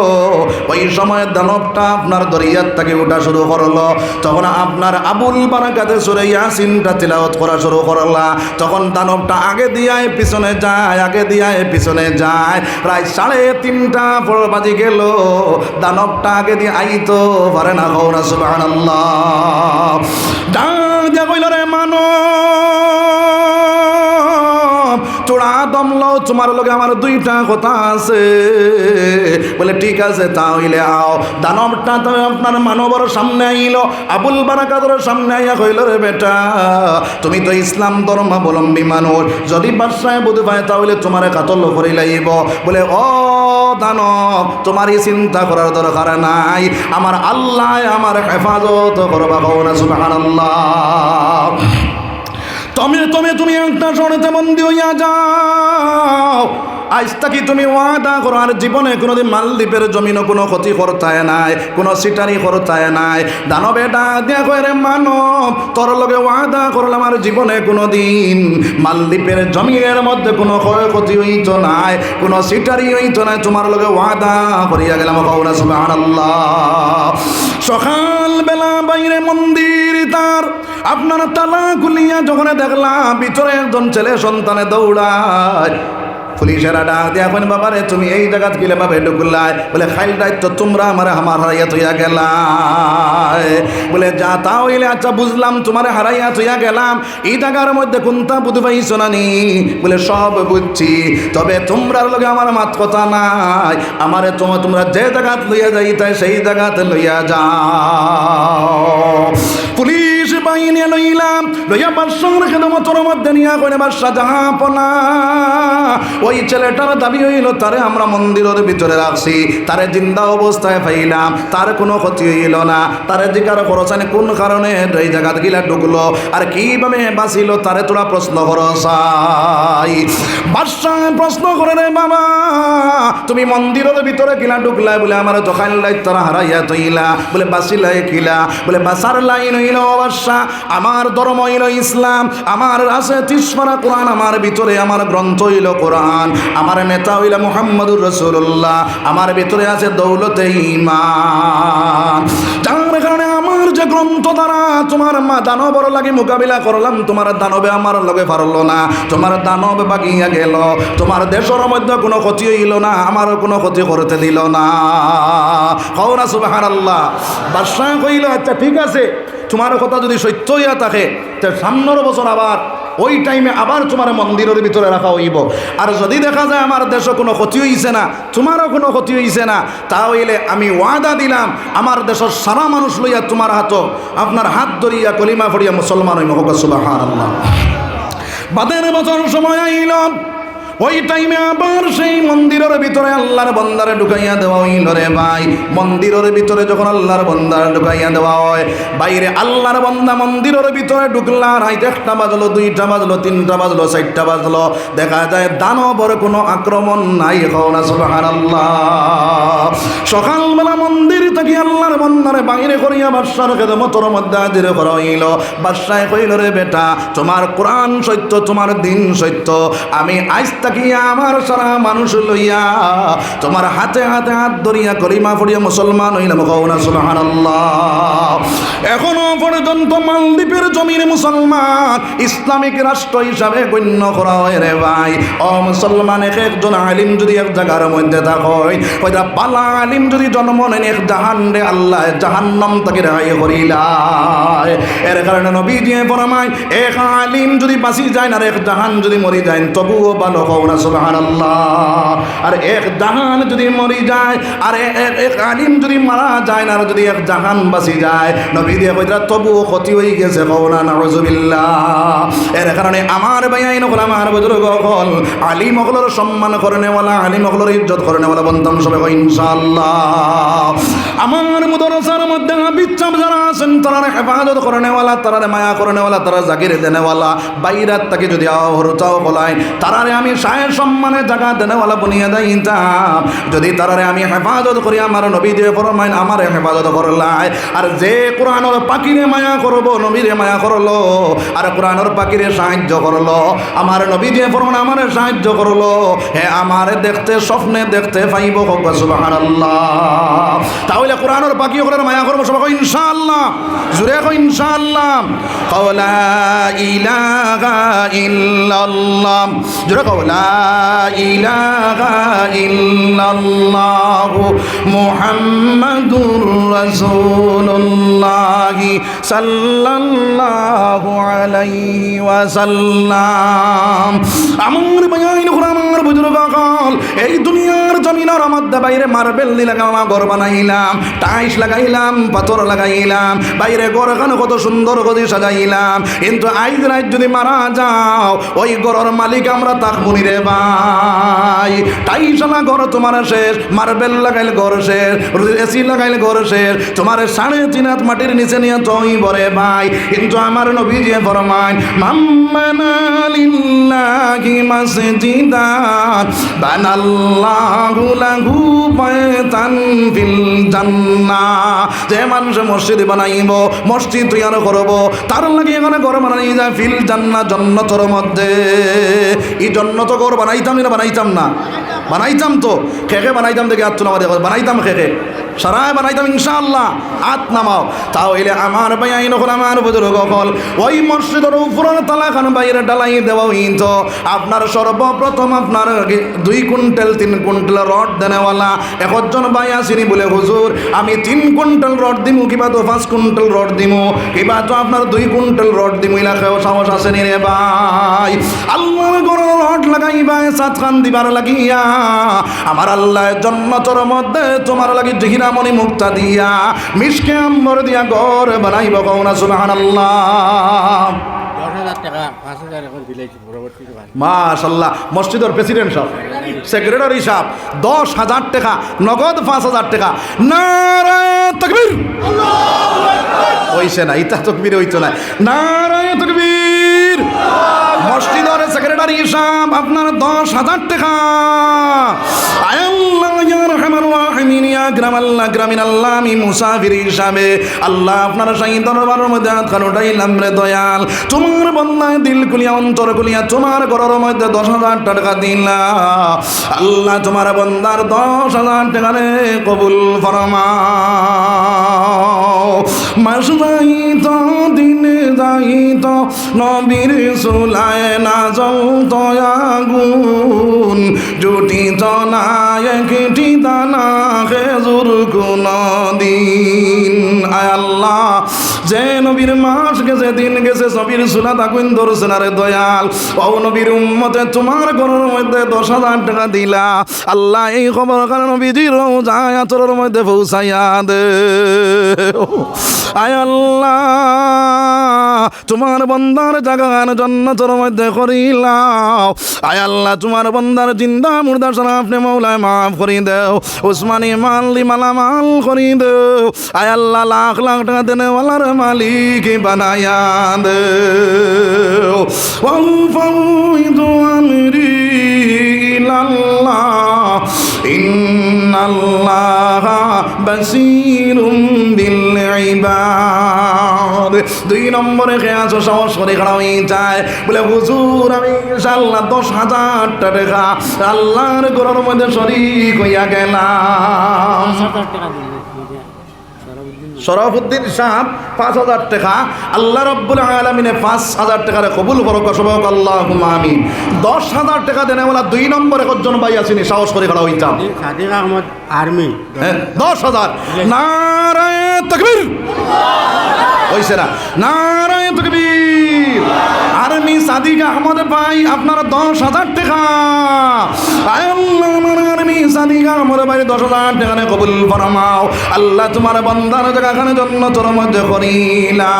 Speaker 1: ওই সময় দানবটা আপনার দরিয়ার থেকে ওঠা শুরু করলো। তখন আপনার আবুল বারাকাতে সূরা ইয়াসিনটা তিলাওয়াত করা শুরু করলা। তখন দানবটা আগে দিয়ায় পিছনে যায়, আগে দিয়ায় পিছনে যায়। প্রায় 3:30 বাজে গেল, দানবটা আগে দিয়ে আইতো পারে না। কওনা সুবহানাল্লাহ। ডাক দিয়া কইল, রে মানব, তোরা দম লও, তোমার লগে আমার 2টা কথা আছে। বলে ঠিক আছে, তাহলে আও। দানবটা তো আপনার মানবর সামনে আইল, আবুল বারাকাতের সামনে আইয়া কইল, রে বেটা, তুমি তো ইসলাম ধর্মাবলম্বী মানুষ, যদি বাদশাহ বুঝ পায় তাহলে তোমার কাতল করে লাইব। বলে ও দানব, তোমারই চিন্তা করার দরকার নাই, আমার আল্লাহ আমার হেফাজত করবা। কওনা সুবহানাল্লাহ। তুমি একটা শর্তে বন্দী হইয়া যাও। আজ থাকি তুমি ওয়াদা করো আর জীবনে কোনোদিন মালদ্বীপের জমিনও কোনো ক্ষতি করতায় নাই, কোনো সিটারি করতায় নাই। দানবে ডাক দিয়া কয়, রে মানব, তোর লগে ওয়াদা করলাম আর জীবনে কোনোদিন মালদ্বীপের জমিনের মধ্যে কোনো ক্ষয়ক্ষতি হইতো নাই, কোনো সিটারি হইতো নাই, তোমার লগে ওয়াদা করিয়া গেলাম। কওনা সুবহানাল্লাহ। সকালবেলা বাইরে মন্দির তার আপনার তালা খুলিয়া যখন দেখলাম ভিতরে একজন ছেলে সন্তানে দৌড়ায়। পুলিশেরা ডাক দিয়া কইন, বাবারে তুমি এই জায়গাত গেলে ভাবে ঢুকলাই? বলে খাইল দায়িত্ব তোমরা আমার হারাইয়া থইয়া গেলাই। বলে যা তা হইলে আচ্ছা বুঝলাম, তোমার হারাইয়া থইয়া গেলাম, এই জায়গার মধ্যে কোনটা বুঝ পাইছো না নি? বলে সব বুঝছি, তবে তোমরার লগে আমার মাত কথা নাই, আমারে তোমরা যে জায়গাত লইয়া যাইতে সেই জায়গাতে লইয়া যাও। পুলিশ বাহিনী লইলাম, লইয়া বাদশার খেদমতের মধ্যে নিয়া কইনে, বাদশা জাহাপনা, ওই ছেলেটার দাবি হইল তারে আমরা মন্দিরের ভিতরে রাখছি, তারে জিন্দা অবস্থায় পাইলাম, তার কোনো ক্ষতি হইল না, তারে জিজ্ঞাসা করছেন কোন কারণে এই জায়গাত গিলা ঢুকলো আর কিভাবে বাঁচিল, তারে তোরা প্রশ্ন করছাই। বাদশাহ প্রশ্ন করে, রে বাবা, তুমি মন্দিরের ভিতরে গিলা ঢুকলাই? বলে আমার তো খাইলাই তারা হারাইয়া তৈলা। বলে বাঁচিলাই কিলা? বলে বাঁচার লাইন হইল বাদশাহ, আমার ধর্ম হইল ইসলাম, আমার আছে 30 পারা কোরআন, আমার ভিতরে আমার গ্রন্থ হইল কোরআন, আমার নেতা হইল মুহাম্মদুর রাসূলুল্লাহ, আমার ভিতরে আছে দৌলতে ঈমান। যার কারণে আমার যে গ্রন্থ দ্বারা তোমার দানবর লাগে মোকাবিলা করলাম, তোমার দানবে আমার লগে পারলো না, তোমার দানব বাগিয়া গেল, তোমার দেশের মধ্যে কোনো ক্ষতি হইল না, আমার কোনো ক্ষতি করতে দিল না। কওনা সুবহানাল্লাহ। বাদশাহ কইল, আচ্ছা ঠিক আছে, তোমার কথা যদি সত্য হইয়া থাকে তো সামনের বছর আবার ওই টাইমে আবার তোমার মন্দিরের ভিতরে রাখা হইব। আর যদি দেখা যায় আমার দেশে কোনো ক্ষতি হইছে না, তোমারও কোনো ক্ষতি হইছে না, তাহলে আমি ওয়াদা দিলাম আমার দেশের সারা মানুষ লইয়া তোমার আপনার হাত ধরিয়া কলিমা পড়িয়া মুসলমান হইব। সুবহানাল্লাহ। বাদের বছর সময় আইল, ওই টাইমে আবার সেই মন্দিরের ভিতরে আল্লাহর বান্দারে ঢুকাইয়া দেওয়া হইল। রে ভাই, মন্দিরের ভিতরে যখন আল্লাহর বান্দারে ঢুকাইয়া দেওয়া হয়, বাইরে আল্লাহর বান্দা মন্দিরের ভিতরে ঢুকলা, রাত 1টা বাজলো, 2টা বাজলো, 3টা বাজলো, 4টা বাজলো, দেখা যায় দানবর কোনো আক্রমণ নাই। কওনা সুবহানাল্লাহ। সকালবেলা মন্দির থেকে আল্লাহর বান্দারে বাইরে করিয়া বাদশার খেদমতের মধ্যে হাজির করা হইল। বাদশাহ কইল, রে বেটা, তোমার কোরআন সত্য, তোমার দিন সত্য, আমি আজ তাকিয়া আমার সারা মানুষ লইয়া তোমার হাতে হাতে হাত ধরিয়া কলিমা পড়িয়া মুসলমান হইলাম। কওনা সুবহানাল্লাহ। এখনো পর্যন্ত মালদ্বীপের জমির মুসলমান ইসলামিক রাষ্ট্র হিসাবে গণ্য করা হয়। রে ভাই, ও মুসলমান, একজন আলিম যদি এক জায়গার মধ্যে থাকে, ওইটা পালা আলিম যদি জন্ম নেন, এক জাহান রে আল্লাহ জাহান্নাম তাকে রেহাই করিলায়। এর কারণে নবীজি ফরমায়, এক আলিম যদি বাঁচি যায় না, এক জাহান যদি মরি যায় তবুও ভালো। কওনা সুবহানাল্লাহ। আর এক জাহান যদি মরি যায়, আর এক আলিম যদি মারা যায় না, আর যদি এক জাহান বাঁচি যায়, নবী দিয়ে কইরা তবুও ক্ষতি হয়ে গেছে। কওনা নাউযুবিল্লাহ। এর কারণে আমার ভাইয়াইন হল, আমার বুজুর্গ হল, আলিম হলের সম্মান করে নেওয়ালা, আলিম হলের ইজ্জত করে নেওয়ালা বন্ধন সবাই ইনশাআল্লাহ। আমার মুদরসার মধ্যে বিচ্ছাপ যারা আছেন তারা হেফাজত করেনেওয়ালা, তারা মায়া করেনেওয়ালা, তারা জাগির দেনেওয়ালা, বাইরাত তাকে যদি আহরচাও বলাই তারারে আমি সায়ের সম্মানে জায়গা দেনেওয়ালা বনিয়ে দিতাম। যদি তারারে আমি হেফাজত করি আমার নবী দিয়ে ফরমাইন আমার হেফাজত করলাই। আর যে কোরআনের পাখিরে মায়া করবো, নবীরে মায়া করলো আর কোরআনের পাখিরে সাহায্য করলো, আমার নবী দিয়ে ফরমান আমার সাহায্য করলো, হ্যাঁ আমার দেখতে স্বপ্নে দেখতে পাইব। সুবহানাল্লাহ। তাহলে কোরআনের পাখি ওখানে মায়া করবো সবাই ইনশাআল্লাহ, জুড়ে কো ইনশাআল্লাহ। লা ইলাহা ইল্লাল্লাহ, জুড়ে কো লা ইলাহা ইল্লাল্লাহ মুহাম্মাদুর রাসূলুল্লাহ সাল্লাল্লাহু আলাইহি ওয়াসাল্লাম। আমার বায়াইন কোরআন আমার বুজুর্গ কল এই দুনিয়ার জমিনের মধ্যে বাইরে মার্বেল দিলাম, ঘর বানাইলাম, টাইলস লাগাইলাম, পাথর লাগাইলাম, বাইরে ঘর এখানে কত সুন্দর করে সাজাইলাম, কিন্তু আইজ রাত যদি মারা যাও ওই ঘরের মালিক আমরা তাকবুনি রে ভাই। টাইলস না ঘর তোমার শেষ, মার্বেল লাগাইল ঘর শেষ, এসি লাগাইল ঘর শেষ, তোমার 3.5 হাত মাটির নিচে নিয়ে তুই বরে ভাই। কিন্তু আমার নবী যে ফরমান মাম্মানা লিল্লাহি মাসজিদান বানাল্লাহু লাহু বাইতান ফিল জান্নাহ, যে মানুষ মসজিদ বানাইব, মসজিদ তৈরি করব, তার লাগে এখানে ঘর বানাই যায় ফিল জান্নাহ, জান্নাতের মধ্যে। এই জান্নাত ঘর বানাইতাম না বানাইতাম না? বানাইতাম তো। খেকে বানাইতাম দেখে হাত তোলা আমাদের বানাইতাম, খেকে সারায় বানাইতাম ইনশাআল্লাহ। হাত নামাও। তাহলে আমার ভাই আইন হল আমার বুজুর্গ হল ওই মসজিদের উপরের তালাখান বাইরে ডালাই দেওয়া হইত। আপনার সর্বপ্রথম আপনার 2 কুইন্টাল 3 কুইন্টাল রড দেনেওয়ালা একজন ভাই আসেনি বলে হুজুর আমি 3 কুইন্টাল রড দিমু, কিবা তো 5 কুইন্টাল রড দিমু, কিবা তো আপনার 2 কুইন্টাল রড দিমু, এলাকায় সাহস আসেনি রে ভাই। আল্লাহর গরো রড লাগাইবা সাত খান দিবার লাগিয়া আমার আল্লাহ জান্নাতের মধ্যে তোমার লাগি জিহিরামণি মুক্তা দিয়া মিশকে আম্বর দিয়া ঘর বানাইব। কওনা সুবহানাল্লাহ।
Speaker 2: 10,000 টাকা 5,000 এখন দিলেছি পরবর্তী
Speaker 1: মাশাআল্লাহ। মসজিদের প্রেসিডেন্ট সাহেব, সেক্রেটারি সাহেব 10,000 টাকা নগদ, 5,000 টাকা। নারায়ে তাকবীর। আল্লাহু আকবার। হইছে না, ইতা তাকবীর হইতো না। নারায়ে তাকবীর। মসজিদের সেক্রেটারি সাহেব আপনার 10,000 টাকা। আল্লাহ ইয়া রাহমার রাহিমিন ইয়া আকরামাল্লাহ আকরামিন আল্লাহ আমি মুসাফির হিসাবে আল্লাহ আপনার শাহী দরবারের মধ্যে হাত খান উঠাইলাম রে দয়াল। তোমার বান্দায় দিল খুলিয়া অন্তর খুলিয়া তোমার ঘরের মধ্যে 10,000 টাকা দিলা। আল্লাহ তোমার বান্দার 10,000 টাকা রে কবুল ফরমাও। মাস যাইত দিন যাইত নবীর চুলায় না জ্বলত আগুন, জুটিত না একটি দানা খেজুর কোনদিন। আয় আল্লাহ যে নবীর মাস গেছে দিন গেছে নবীর চুলা আগুন ধরছে না রে দয়াল। ও নবীর উম্মতে তোমার ঘরের মধ্যে 10,000 টাকা দিলা। আল্লাহ এই খবর কারণ নবীজির রওজায় আতরের মধ্যে পৌঁছাইয়া দে। আয় আল্লাহ তোমার বন্দার জাগান জান্নাতের মধ্যে করিলাও। আয় আল্লাহ তোমার বন্দার জিন্দা মুর্দা সারা আপনি মৌলায় মাফ করি দেও, উসমানী মালি মালামাল করি দেও। আয় আল্লাহ লাখ লাখ টাকা দেনেওয়ালার মালিক বানায়া দেও। ওয়াফাউযু আমরি ইলাল্লাহ ইন্নাল্লাহা বাসীরুম বিল ইবাদ। 2 নম্বরে খেয়াছ সাহস করে খাড়া হয়ে যায় বলে হুজুর আমি ইনশাআল্লাহ 10,000 টাকা আল্লাহর ঘরের মধ্যে শরীক হইয়া গেলাম। শরাফুদ্দিন সাহেব 5,000 টাকা আল্লাহ রাব্বুল আলামিনে 5,000 টাকারে কবুল করুক সবাই আল্লাহুম্মা আমিন। 10,000 টাকা দেনেওয়ালা 2 নম্বরে একজন ভাই আসেনি সাহস করে খাড়া হইতাম।
Speaker 2: সাদিক আহমদ আর্মি
Speaker 1: 10,000। নারায়ে তাকবীর। হইছে না? নারায়ে তাকবীর। আর্মি সাদিক আহমদ ভাই আপনার 10,000 টাকা। আল্লাহ আমার আর্মি সাদিক আহমদ ভাই 10,000 টাকা কবুল ফরমাও। আল্লাহ তোমার বান্দার জায়গাখানে জান্নাতের মধ্যে করিলাও।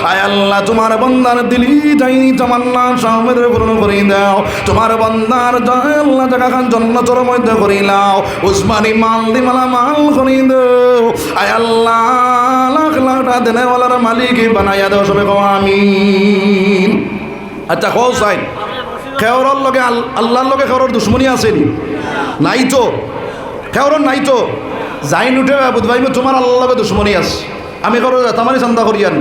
Speaker 1: আয় আল্লাহ তোমার বন্দার দিলি যাই তামান্না সমেত পূরণ করে দাও তোমার বন্দার আল্লাহ জায়গা খান জান্নাতের মধ্যে করে নাও উসমানী মাল দি মালা মাল করে দাও আয় আল্লাহ লাখ লাখ টাকা দেনে ওয়ালার মালিক বানাইয়া দাও সবে কও আমিন আচ্ছা কও সাইন খেওরর লগে আল্লাহর লগে খেওরর দুশ্মনী আছে নি নাই তো খেওরর নাই তো যাই নুঠে বুধবাইবে তোমার আল্লাহর লগে দুশ্মনী আছে আমি করো তামারি চিন্তা করিয়ান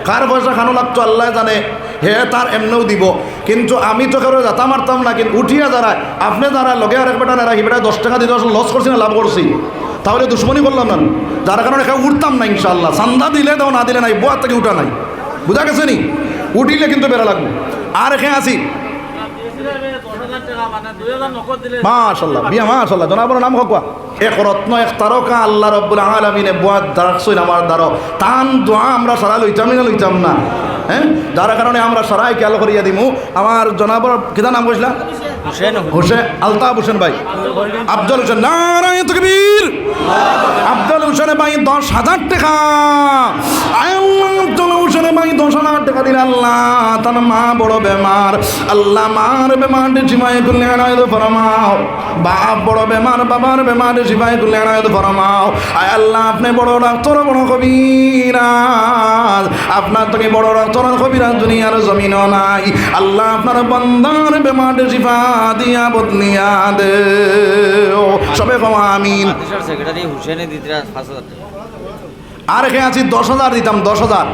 Speaker 1: কার পয়সা খানো লাগতো আল্লাহ জানে হে তার এমনেও দিব কিন্তু আমি তো কারো যাতা মারতাম না কিন্তু উঠিয়া দাঁড়ায় আপনি দাঁড়ায় লগে আরেক বেটা রাখি বেটা 10 টাকা দিতে লস করছি না লাভ করছি তাহলে দুশ্মনী করলাম না যার কারণে এখানে উঠতাম না ইনশাআল্লাহ সান্দা দিলে দাও না দিলে নাই বোয়ার থেকে উঠা নাই বুঝা গেছে নি উঠিলে কিন্তু বেড়া লাগবে আর এখানে আসি মাশাআল্লাহ বিয়া মাশাআল্লাহ জনাবর নাম হোক এক রত্ন এক তারকা আল্লাহ রাব্বুল আলামিনে বুয়াত দাঁড়াচ্ছই আমার দ্বারা তান দোয়া আমরা সারা লইতাম না হ্যাঁ যার কারণে আমরা সারাই খেয়াল করিয়া দিমু আমার জনাবর কিতা নাম কইছিলা হোসেন আলতাফ হোসেন ভাই আফজল হোসেন নারায়ে তাকবীর আফজল হোসেন ভাই 10,000 টাকা আফজল হোসেন ভাই 10,000 টাকা দিন আল্লাহ তার মা বড় বেমার আল্লাহ মার বেমার জিমাই কল্যাণ ফরমাও বাপ বড় বেমার বাবার বেমার জিমাই কল্যাণ ফরমাও আয় আল্লাহ আপনি বড় ডাক্তার বড় কবিরাজ আপনার থেকে বড় ডাক্তার কবিরাজ দুনিয়ার জমিনও নাই আল্লাহ আপনার বান্দার বেমার জিফা দিয়া বদলিয়া দে সবে কমা আমিন
Speaker 3: সেক্রেটারি হুসেনে দিতে 5,000 টাকা
Speaker 1: আর এখানে আছি 10,000 দিতাম 10,000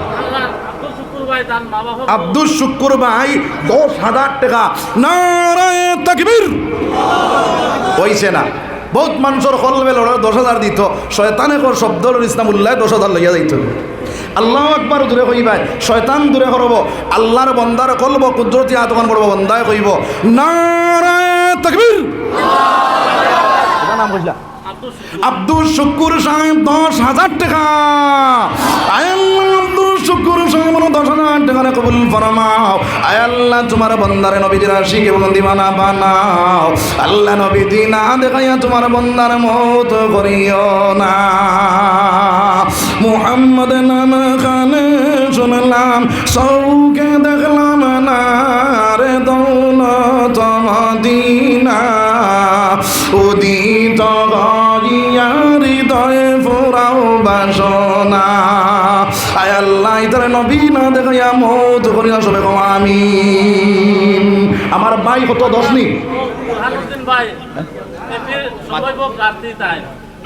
Speaker 1: আব্দুল শুকুর ভাই 10,000 টাকা নারায়ে তাকবীর হইছে না বহুত মানুষের কলবে লড়া 10,000 দিত শয়তানে কর শব্দর ইসলাম উল্লাহ 10,000 লইয়া যাইত আল্লাহু আকবার দূরে কইবাই শয়তান দূরে করব আল্লাহর বান্দার কলব কুদরতি আতকান করব বান্দায় কইব নারায়ে তাকবীর নাম কইলা আব্দুল শুকুর সাহেব 10,000 টাকা আব্দুল শুকুর সাহেব 10,000 টাকা কবুল ফরমাও আয় আল্লাহ তোমার বান্দারে নবীজির আশিক এবং দিওয়ানা বানাও আল্লাহ নবীজি না দেখাইয়া তোমার বান্দার মত করিও না মুহাম্মদ নাম খানে শুনলাম সৌকে দেখলাম না রে দৌলত মদিনা উদিত হৃদয়ে ফুরাও বাসনা আয় আল্লাহ ইতারে নবী না দেখাইয়া মত করিয়া সবে কম আমিন আমার ভাই কত 10 নি
Speaker 4: ভাই সবাই বক রাতে তাই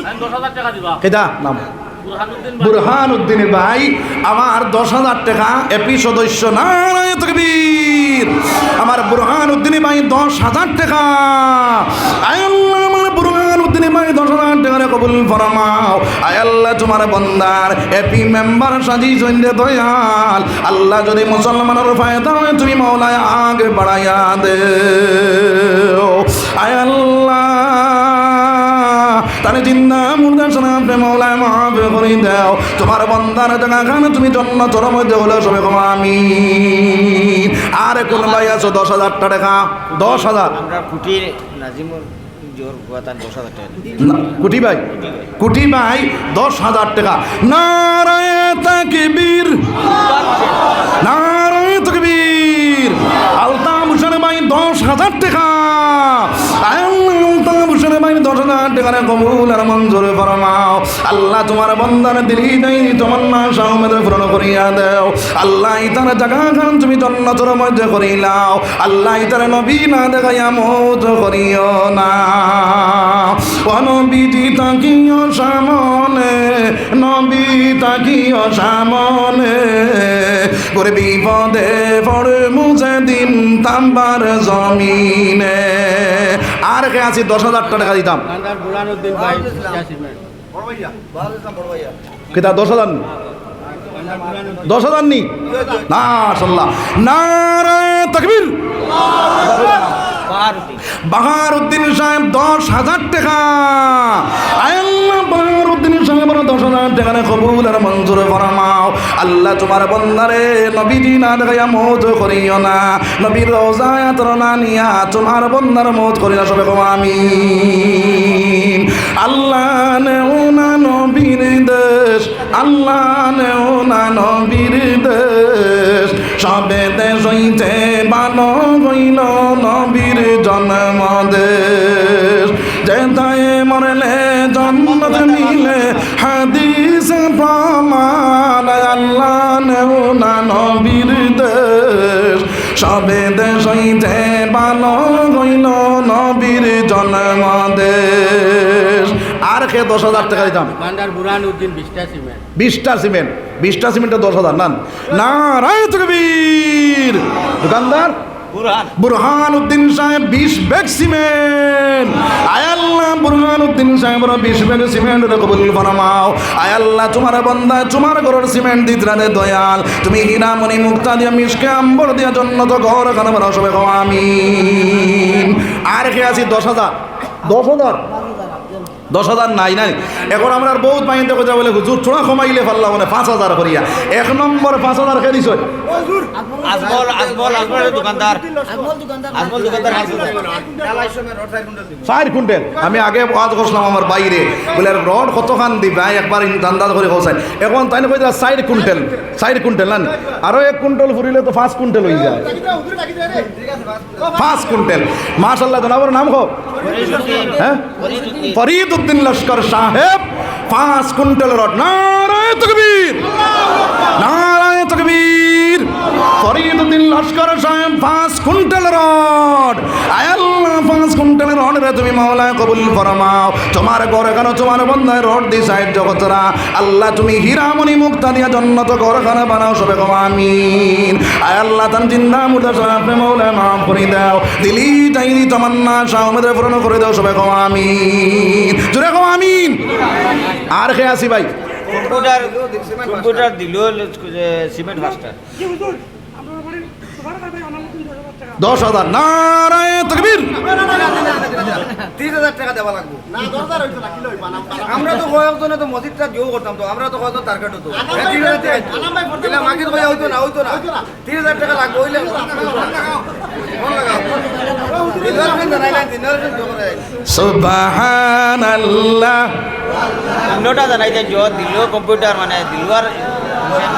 Speaker 4: আমি 10,000 টাকা দিবা
Speaker 1: কেডা নাম বুরহানুদ্দিন ভাই আমার 10,000 টাকা এপি সদস্য নারায়ে তাকবীর আমার বুরহানুদ্দিন ভাই 10,000 টাকা আয় আল্লাহ আমার বুরহানুদ্দিন ভাই 10,000 টাকা কবুল ফরমাও আয় আল্লাহ তোমার বান্দার এপি মেম্বার সাজি জইন্দে দয়াল আল্লাহ যদি মুসলমানের ফায়দা হয় তুমি মাওলায় আগে বাড়াইয়া দে আয় আল্লাহ তারে জিন্দা মুর্দা শোনাবে মাওলায় মাফ করে দাও তোমার বান্দার জায়গা খানে তুমি জান্নাতের মধ্যে হলে সবে কম আমিন আর কোন ভাই আছো 10,000 টাকা 10,000
Speaker 3: আমরা কুটি নাজিমুর জোর কুয়াতান 10,000 টাকা
Speaker 1: কুটি ভাই 10,000 টাকা নারায়ে তাকবীর নারায়ে তাকবীর আলতাফ হোসেন ভাই 10,000 টাকা আলতাফ হোসেন ভাই 10,000 টাকা কবুল আর মঞ্জুর ফরমাও আল্লাহ তোমার বান্দার দিলি নাই তামান্না সমেত পূরণ করিয়া দাও আল্লাহ ইতার জায়গা খান তুমি জান্নাতের মধ্যে করিলাও আল্লাহ ইতার নবী না দেখাইয়া মত করিও না ও নবীজি তাকিও সামনে নবী তাকিও সামনে করে বিপদে পড়ে মুছে দিন তাম্বার জমিনে আর কে আছি 10,000 টাকা দিতাম
Speaker 2: বুরহানুদ্দিন ভাই
Speaker 1: কিতা 10,000 10,000 নি না সাল্লাহ নারায়ে তাকবীর বাহারউদ্দিন সাহেব 10,000 টাকা আল্লাহ বাহারউদ্দিন সাহেব 10,000 টাকা কবুল আর মঞ্জুর ফরমাও আল্লাহ তোমার বান্দারে নবীজি না দেখাইয়া মত করিও না নবীর রওজায় আতরনা নিয়া তোমার বান্দার মত করিও সবে কম আমিন আল্লাহ নেও না নবীর দেশ আল্লাহ নেও না নবীর দেশ সবে দেশ হইতে বানো হইল নবীর জন্ম দেশ যেথায় মরলে জন্নত মিলে হাদিস প্রমাণ আল্লাহ নেও না নবীর দেশ সবে দেশ হইতে বানো হইল নবীর জন্ম দেশ। আর খেয়ে 10,000 টাকা দিতাম।
Speaker 2: দোকানদার বুরহান উদ্দিন 20টা সিমেন্ট
Speaker 1: 20টা সিমেন্ট 20টা সিমেন্টে 10,000 নান নারায় তাকবীর। দোকানদার বুরহান উদ্দিন সাহেব 20 ব্যাগ সিমেন্ট। আয় আল্লাহ বুরহান উদ্দিন সাহেব 20 ব্যাগ সিমেন্ট কবুল ফরমাও। আয় আল্লাহ তোমার বান্দা তোমার ঘরের সিমেন্ট দিতরানে দয়াল তুমি হীরামণি মুক্তা দিয়া মিশকে আম্বর দিয়া জন্নত ঘর খানা বানাও সবাই কও আমিন। আর কে আছি 10,000 10,000 নাই নাই এখন আমরা আর বহুত মাইন্ডে কথা বলে হুজুর ছোড়া কমাইলে পারলাম মানে 5,000 করিয়া 1 নম্বর 5,000 কে দিছ চার কুইন্টাল। আমি আগে ওয়াজ করছিলাম আমার বাইরে বলে রড কতখান দিবা একবার দান্দাজ করে কৌসাই এখন তাই না কই 4 কুইন্টাল না আরো 1 কুইন্টাল ফুরিলে তো 5 কুইন্টাল হয়ে যায় 5 কুইন্টাল মাশাআল্লাহ। জনাবের নাম হোক হ্যাঁ ফরিদ উদ্দিন লস্কর সাহেব 5 কুইন্টাল রড। নারায়ে তাকবীর নারায়ে তাকবীর। ফরিদ উদ্দিন লস্কর সাহেব 5 কুইন্টাল রড। আয় আল্লাহ 5 কুইন্টাল রড রে তুমি মাওলা কবুল ফরমাও। তোমার ঘরে কেন তোমার বন্দায় রড দি সাহেব জগতরা আল্লাহ তুমি হীরামণি মুক্তা দিয়া জন্নত ঘরখানা বানাও সবে কও আমিন। আয় আল্লাহ তান জিন্দা মুর্দা সাহেব মাওলা মাফ করে দাও দিলি চাইনি তামান্না শাহমেদের পূরণ করে দাও সবে কও আমিন। জোরে কও আমিন। আর কে আসি ভাই
Speaker 3: কম্পিউটার দিল সিমেন্ট ফাস্টার
Speaker 1: 10,000 নারায়ে তাকবীর।
Speaker 3: 30,000 টাকা দেওয়া লাগবে আমরা তো কয়েকজনে তো মসজিদটা দিও করতাম তো আমরা তো কয়েকজন টার্গেট হতো 30,000 টাকা মার্কেট ভাই হইতো না 30,000 টাকা লাগবে হইলে
Speaker 1: সুবহানাল্লাহ।
Speaker 3: অন্যটা জানাই যে দিল কম্পিউটার মানে দিলওয়ার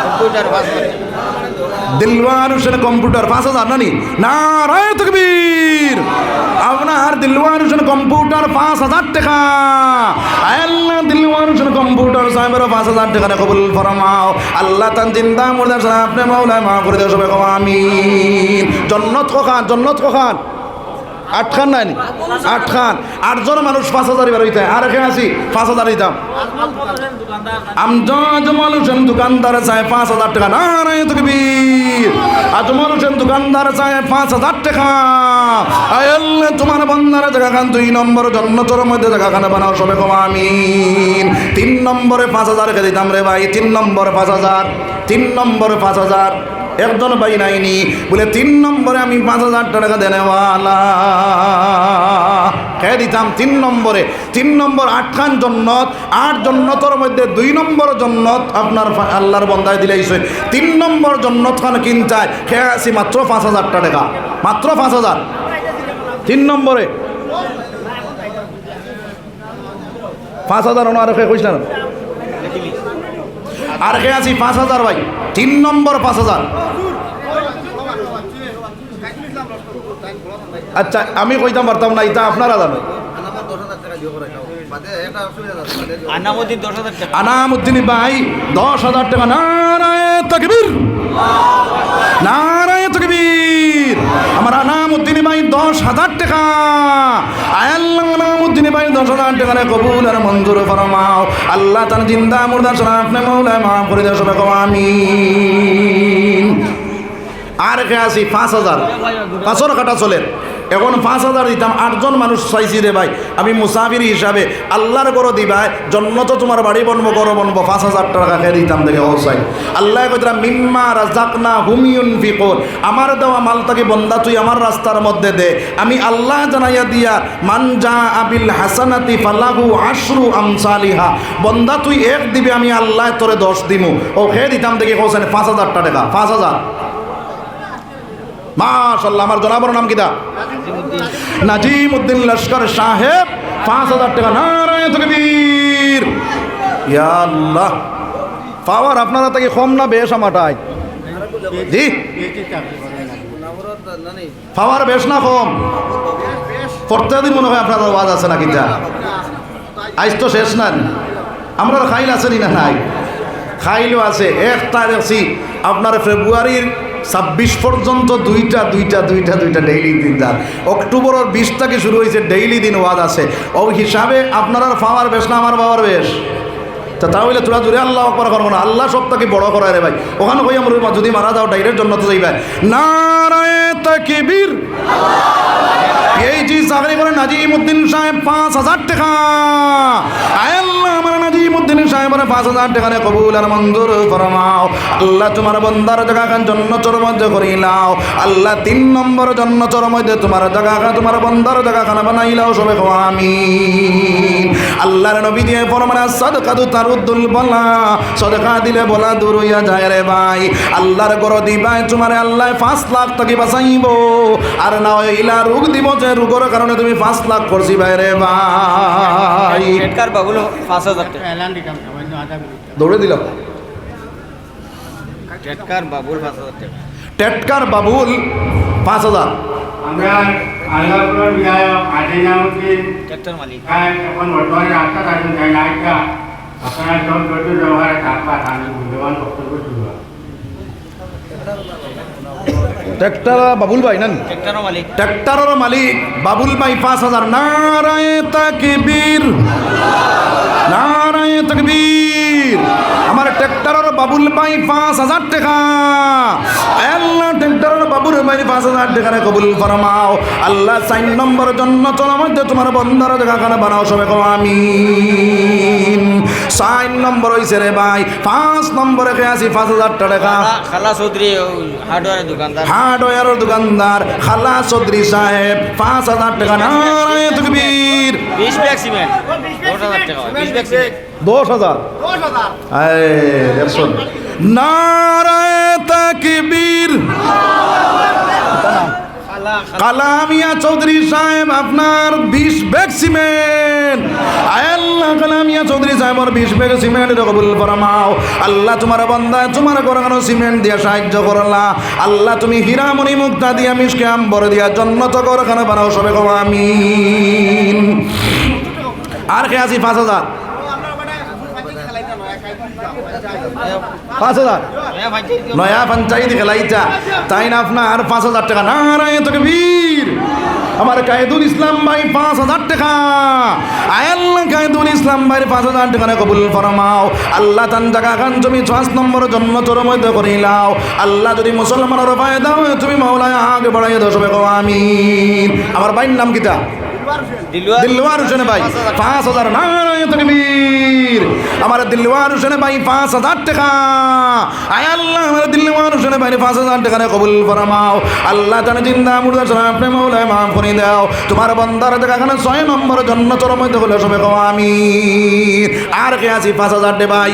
Speaker 3: কম্পিউটার
Speaker 1: দিলওয়ার হোসেন কম্পিউটার 5,000 নানি নারায়ে তাকবীর। আপনার দিলওয়ার হোসেন কম্পিউটার 5,000 টাকা। আল্লাহ দিলওয়ার হোসেন কম্পিউটার সাহেবের 5,000 টাকা কবুল ফরমাও। আল্লাহ তান জিন্দা মুর্দা সাহেব আপনি মাওলা মাফ করে দাও সবাই কও আমিন। জান্নাত কোখান 8 খান নাই 8 খান 8 জন মানুষ 5,000 এবার হইতে আর এখানে আছি 5,000 দিতাম। আজমল হোসেন দোকানদার চায় 5,000 টাকা। নারায়ে তাকবীর। আজমল হোসেন দোকানদার চায় 5,000 টাকা। আয় আল্লাহ তোমার বান্দার জায়গাখান 2 নম্বর জন্নতের মধ্যে জায়গাখানে বানাও সবে কও আমিন। 3 নম্বরে 5,000 কে দিতাম রে ভাই 3 নম্বরে 5,000 একজন ভাই নাইনি বলে 3 নম্বরে আমি 5,000 টাকা দেনেওয়ালা কে দিতাম 3 নম্বরে 3 নম্বর 8 খান জন্নত 8 জন্নতর মধ্যে 2 নম্বর জন্নত আপনার আল্লাহর বন্দায় দিলাইছে 3 নম্বর জন্নত খান কিনতায় খেয়ে আসি মাত্র 5,000 টাকা মাত্র 5,000 3 নম্বরে 5,000 আর খেয়ে কইছিলাম আর খেয়ে আসি 5,000 ভাই 3 নম্বর 5,000। আচ্ছা আমি কইতাম পারতাম না এটা আপনারা জানেন। আনামুদ্দিন ভাই 10,000 টাকা। নারায়ে তাকবীর নারায়ে তাকবীর। আমার আনামুদ্দিন ভাই 10,000 টাকা। আল্লাহ আনামুদ্দিন ভাই 10,000 টাকা কবুল আর মঞ্জুর ফরমাও। আল্লাহ তাআলা জিন্দা মুর্দা আপনি মাওলা মাফ করে দাও সবাই কও আমিন। আর কে আসি 5,000 500 কাটা চলে এখন 5,000 দিতাম 8 জন মানুষ চাইছি রে ভাই আমি মুসাফির হিসাবে আল্লাহর গরো দিবাই জন্নত তোমার বাড়ি বনবো গরো বনবো 5,000 টাকা খেয়ে দিতাম দেখে হোসাই আল্লাহ কইতরা মিম্মা রাযাকনা হুম ইউনফিকুন আমার দেওয়া মালটাকে বন্দা তুই আমার রাস্তার মধ্যে দে আমি আল্লাহ জানাইয়া দিয়া মান জা আবিল হাসানাতি ফালাহু আশরু আমসালিহা বন্দা তুই 1 দিবি আমি আল্লাহ তোরে 10 দিমু ও খেয়ে দিতাম দেখে হোসেন 5,000 টাকা 5,000 মাশাআল্লাহ। আমার জনাবর নাম কিটা নাজিম উদ্দিন লস্কর সাহেব 5,000 টাকা। নারায়ে তাকবীর। ইয়া আল্লাহ পাওয়ার আপনারা থেকে কম না বেশ আমাটাই জি
Speaker 2: পিএইচডি চাকরি করেন না
Speaker 1: পাওয়ার বেশ না কম প্রত্যেকদিন মনে হয় আপনার আওয়াজ আছে নাকি যা আজ তো শেষ না আমরা খাইল আছে না নাই খাইলও আছে একটা দেখছি আপনার ফেব্রুয়ারির 26 পর্যন্ত দুইটা ডেইলি দিন যার অক্টোবরের 20 থেকে শুরু হয়েছে ডেইলি দিন ওয়াজ আছে ও হিসাবে আপনার পাওয়ার বেশ না আমার পাওয়ার বেশ তা তাহলে তোরা জুড়ে আল্লাহ আকবার করবো না আল্লাহ সবটাকে বড় করায় রে ভাই ওখানে কই আমরা যদি মারা যাও ডাইরেক্ট জন্নত যাইবে নারায়ে তাকবীর এই জি চাকরি করে নাজিমউদ্দিন সাহেব 5000 টাকা আয় আল্লাহ আমার নাজিমউদ্দিন সাহেবের 5000 টাকা কবুল আর মঞ্জুর ফরমাও আল্লাহ তোমার বান্দার জায়গা খান জান্নাতের মধ্যে করিলাও আল্লাহ 3 নম্বর জান্নাতের মধ্যে তোমার জায়গা খান তোমার বান্দার জায়গা খান বানাইলাও সবে কও আমিন আল্লাহর নবী দিয়ে ফরমানা সাদকাতু তারুদ্দুল বালা সাদকা দিলে বলা দূর হইয়া যায় রে ভাই আল্লাহর ঘর দিবাই তোমারে আল্লাহ 5 লাখ টাকা বাঁচাইবো আর না হইলা রোগ দিব যে রোগের কারণে তুমি 5 লাখ করছি ভাই রে ভাই
Speaker 3: টেটকার বাবুল 5000 টাকা
Speaker 2: এলান দিতাম সামান্য আধা মিনিট
Speaker 1: দৌড়ে দিলাম
Speaker 3: টেটকার বাবুল 5000 টাকা
Speaker 1: টেটকার বাবুল 5000
Speaker 2: আমরা আল্লাহপুরের বিধায়ক আজিনাউদ্দিন
Speaker 3: টেটকার মালিক
Speaker 2: সাহেব এখন বর্তমানে রাস্তা আছেন তাই লাইটটা আপনারা সব ধৈর্য ব্যবহারে থাকবা আমি মূল্যবান বক্তব্য শুরু
Speaker 1: ট্রাক্টর বাবুল ভাই না
Speaker 3: টেটকার মালিক
Speaker 1: ট্রাক্টরের মালিক বাবুল ভাই 5000 নারায়ে তাকবীর নারায়ে তাকবীর আমার ট্রাক্টরের বাবুল ভাই 5000 টাকা আল্লাহ ট্রাক্টরের বাবুল ভাই 5000 টাকা কবুল ফরমাও আল্লাহ 4 নম্বর জান্নাতের মধ্যে তোমার বন্দার জায়গাখানে বানাও সবে কও আমিন 4 নম্বর হইছে রে ভাই 5 নম্বরে কে আসি 5000 টাকা
Speaker 3: খালা চৌধুরী হার্ডওয়্যারের দোকানদার
Speaker 1: হার্ডওয়্যারের দোকানদার খালা চৌধুরী সাহেব 5000 টাকা নারায়ে তাকবীর
Speaker 3: 20 ব্যাগ সিমেন্ট 10000 টাকা 20 ব্যাগ সিমেন্ট
Speaker 1: 10000 এই দেখুন নারায়ে তাকবীর কালামিয়া চৌধুরী সাহেব আপনার 20 ব্যাগ সিমেন্ট আল্লাহ কালামিয়া চৌধুরী সাহেবের 20 ব্যাগ সিমেন্ট কবুল ফরমাও আল্লাহ তোমার বান্দা তোমার কোরআন সিমেন্ট দিয়া সাহায্য করলা আল্লাহ তুমি হীরামণি মুক্তা দিয়া মিশকে আম্বর দিয়া জান্নাত ঘরখানা বানাও সবে কও আমিন আর কে আছি 5000 5000 নয়া পঞ্চায়েত খেলাইতা তাই না আপনার 5000 টাকা নারায়ে তাকবীর আমার কায়েদুল ইসলাম ভাই 5000 টাকা আল্লাহ কায়েদুল ইসলাম ভাই 5000 টাকা কবুল ফরমাও আল্লাহ তান জায়গা খান তুমি 6 নম্বর জান্নাতের মধ্যে করিলাও আল্লাহ যদি মুসলমানের ফায়দা হয় তুমি মাওলানা আগে বাড়াইয়া দাও সবে কও আমিন আমার ভাইয়ের নাম কিটা দিলওয়ার হোসেন ভাই 5000 নারায়ে তাকবীর আমার দিলওয়ার হোসেন ভাই 5000 টাকা আয় আল্লাহ আমার দিলওয়ার হোসেন ভাই 5000 টাকা কবুল ফরমাও আল্লাহ জানে জিন্দা মুর্দা সারা আপনি মাওলানা মাফ করে দাও তোমার বান্দার জায়গাখানে 6 নম্বর জান্নাতের মধ্যে হলো সবে কও আমিন আর কে আছি 5000 দে ভাই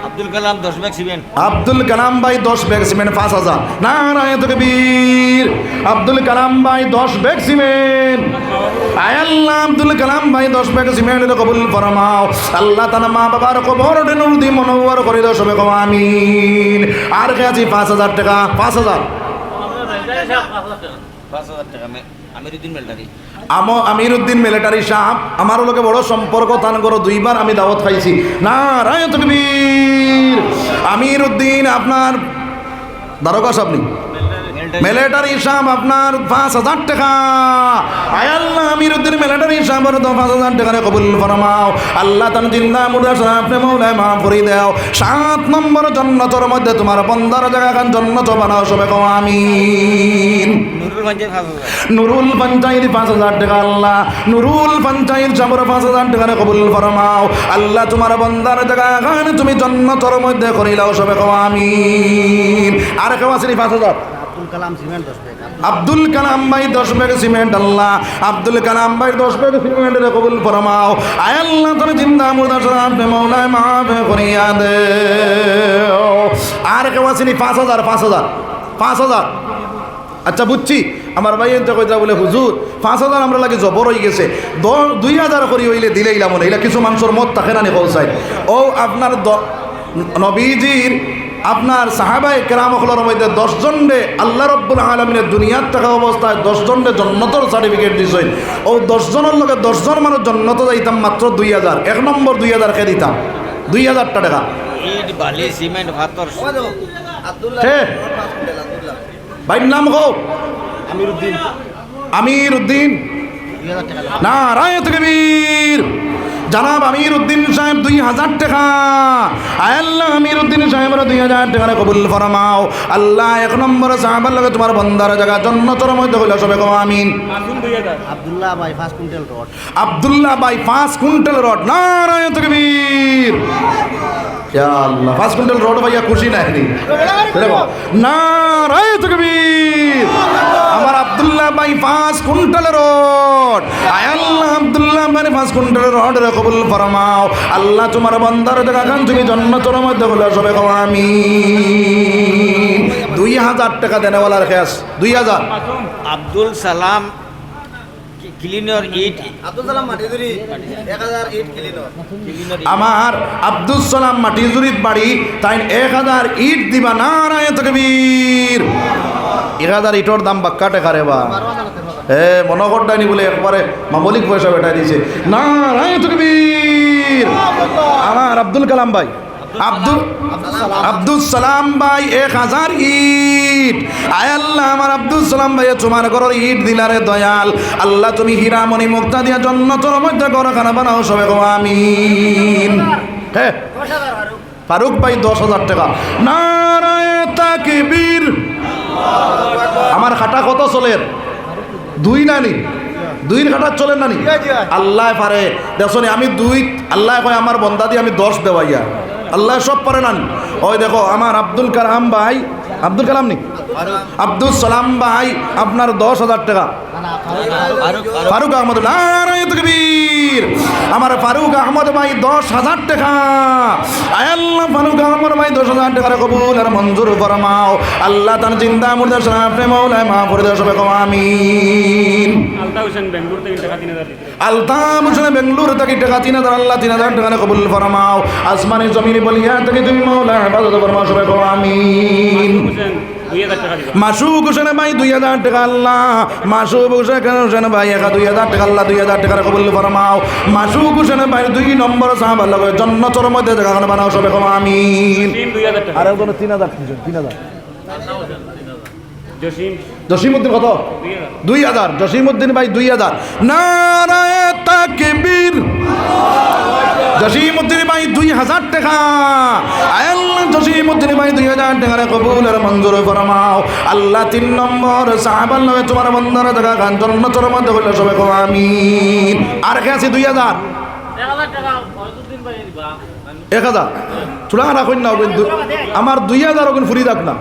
Speaker 3: আব্দুল কালাম 10 ব্যাগ সিমেন্ট
Speaker 1: আব্দুল কালাম ভাই 10 ব্যাগ সিমেন্ট 5000 নারায়ে তাকবীর আব্দুল কালাম ভাই 10 ব্যাগ সিমেন্ট আয় আল্লাহ আব্দুল কালাম ভাই 10 ব্যাগ সিমেন্ট কবুল ফরমাও আল্লাহ তাআলা মা বাবার কবর নূর দি মনোয়ার করে দাও সবে কও আমিন আর কে আছে 5000 টাকা 5000
Speaker 3: 5000 টাকা আমিরউদ্দিন মিলিটারি
Speaker 1: আমিরউদ্দিন মিলিটারি সাহেব আমার লোকে বড় সম্পর্ক তান করো 2 বার আমি দাওয়াত খাইছি নারায়ে তাকবীর আমিরউদ্দিন আপনার দারোগা সাহেব নি মিলিটারি সাহেব আপনার 5000 টাকা আয় আল্লাহ আমিরউদ্দিন মিলিটারি সাহেবের 5000 টাকা কবুল ফরমাও আল্লাহ তান জিন্দা মুর্দা সারা আপনি মাওলানা মাফ করে দাও 7 নম্বর জান্নাতের মধ্যে তোমার বান্দার জায়গা খান জান্নাত বানাও সবে কও আমিন নুরুল পঞ্চায়েত 5000 টাকা আল্লাহ নুরুল পঞ্চায়েত সাহেবের 5000 টাকা কবুল ফরমাও আল্লাহ তোমার বান্দার জায়গা খান তুমি জান্নাতের মধ্যে করিলাও সবে কও আমিন আর কেউ আছে 5000
Speaker 2: আব্দুল কালাম সিমেন্ট 10 ব্যাগ
Speaker 1: আব্দুল কালাম ভাই 10 ব্যাগ সিমেন্ট আল্লাহ আব্দুল কালাম ভাই 10 ব্যাগ সিমেন্টের কবুল ফরমাও আয় আল্লাহ তুমি জিন্দা মুর্দা সারা আপনি মাওলানা মাফ করিয়া দেও আর কেউ আছে 5000 আচ্ছা বুঝছি আমার ভাই এনতে কইতা বলে হুজুর 5000 আমরা লাগে জবর হয়ে গেছে 2000 করি হইলে দিলেইলাম না এলা কিছু মানুষের মত থাকে না নি কৌসাই ও আপনার নবীজির আপনার সাহাবায়ে কেরাম হলের মধ্যে 10 জনরে আল্লাহ রাব্বুল আলামিনের দুনিয়ার থাকা অবস্থায় 10 জনরে জান্নাতের সার্টিফিকেট দিছেন। ও 10 জনের লগে 10 জন মানুষ জান্নাতে যাইতাম মাত্র 2000। এক নম্বর 2000 কে দিতাম 2000 টাকা।
Speaker 5: ইট বালি সিমেন্ট পাথর
Speaker 1: হে ভাই নাম গো আমির উদ্দিন নারায়ে তাকবীর। জনাব আমির উদ্দিন সাহেব 2000 টাকা। আল্লাহ আমির উদ্দিন সাহেবের 2000 টাকা কবুল ফরমাও। আল্লাহ এক নম্বর সাহাবার লগে তোমার বন্দার জায়গা জান্নাতের মধ্যে হইল সবে কও আমিন।
Speaker 3: আব্দুল্লাহ ভাই 5 কুইন্টাল রড।
Speaker 1: আব্দুল্লাহ ভাই 5 কুইন্টাল রড। নারায়ে তাকবীর। ইয়া আল্লাহ 5 কুইন্টাল রড ভাইয়া খুশি নাই নি দেখো নারায়ে তাকবীর। আমার আব্দুল্লাহ ভাই 5 কুইন্টাল রড। আয় আল্লাহ আব্দুল্লাহ ভাই 5 কুইন্টাল রড রে কবুল ফরমাও। আল্লাহ তোমার বান্দার জায়গা কান তুমি জান্নাতের মধ্যে হলো সবে কও আমিন। 2000 টাকা দেনেওয়ালার খেয়াস 2000।
Speaker 5: আব্দুল সালাম ক্লিনার ইট
Speaker 3: আব্দুল সালাম মাটিজুরি 1008 ক্লিনার।
Speaker 1: আমার আব্দুল সালাম মাটিজুরির বাড়ি তাই 1000 ইট দিবা। নারায়ে তাকবীর। 1000 ইটর দাম বাক্কা টাকা রে বা মনে করডানি বলে একবারে মামলিক পয়সা বেটাই দিয়েছে। নারায়ে তাকবীর। আমার আব্দুল কালাম ভাই আব্দুল সালাম ভাই 1000 ইট। আয় আল্লাহ আমার আব্দুল সালাম ভাই তোমার ঘরের ইট দিলারে দয়াল। আল্লাহ তুমি হীরামণি মুক্তা দিয়া জান্নাতের মধ্যে ঘরখানা বানাও সবে কও আমিন। হ্যাঁ ফারুক ভাই 10,000 টাকা। নারায়ে তাকবীর। আমার খাটা কত চলের 2 নানি 2 খাটা চলেন নানি আল্লাহ পারে দেখো আমি 2 আল্লাহ কয় আমার বন্দা দিয়ে আমি 10 দেওয়াইয়া আল্লাহ সব পারে নানি। ওই দেখো আমার আব্দুল কালাম ভাই আব্দুল কালাম নি আব্দুল সালাম ভাই আপনার 10,000 টাকা। ফারুক আহমদ নারায়ে তাকবীর। আমার ফারুক আহমদ ভাই 10,000 টাকা। আয় আল্লাহ ফারুক আহমদ ভাই 10,000 টাকা কবুল আর মঞ্জুর ফরমাও। আল্লাহ তার জিন্দা মুর্দা শরফে মাওলানা মাহফুজ সবে কও আমিন। আলতাফ হোসেন বেঙ্গলুরু থেকে টাকা 3000 আল্লাহ 3000 টাকা কবুল ফরমাও। আসমানি জমিনে বলিয়া থেকে তুমি মাওলানা হেফাজত ফরমাও সবে কও আমিন। মাসুক হোসেন ভাই 2000 টাকা। আল্লাহ মাসুক হোসেন ভাই 2000 টাকা। আল্লাহ 2000 টাকা কবুল ফরমাও। মাসুক হোসেন ভাই 2 নম্বর সাহাবার লগে জান্নাতের মধ্যে জায়গা বানাও সবে কও আমিন। আর একজন 3000 3000 জসিমউদ্দিন কত 2000 জসিমউদ্দিন ভাই 2000। নারায়ে তাকবীর। জসিমউদ্দিন ভাই 2000 টাকা। আল্লাহ জসিমউদ্দিন ভাই 2000 টাকা কবুল আর মঞ্জুর ফরমাও। আল্লাহ 3 নম্বর সাহাবার লগে তোমার বন্দার জায়গা গান জান্নাতের মধ্যে হইল সবে কও আমিন। আর কে আছে 2000 1000 চুলা রাখুন না আমার 2000 ওখানে ফুরি থাক না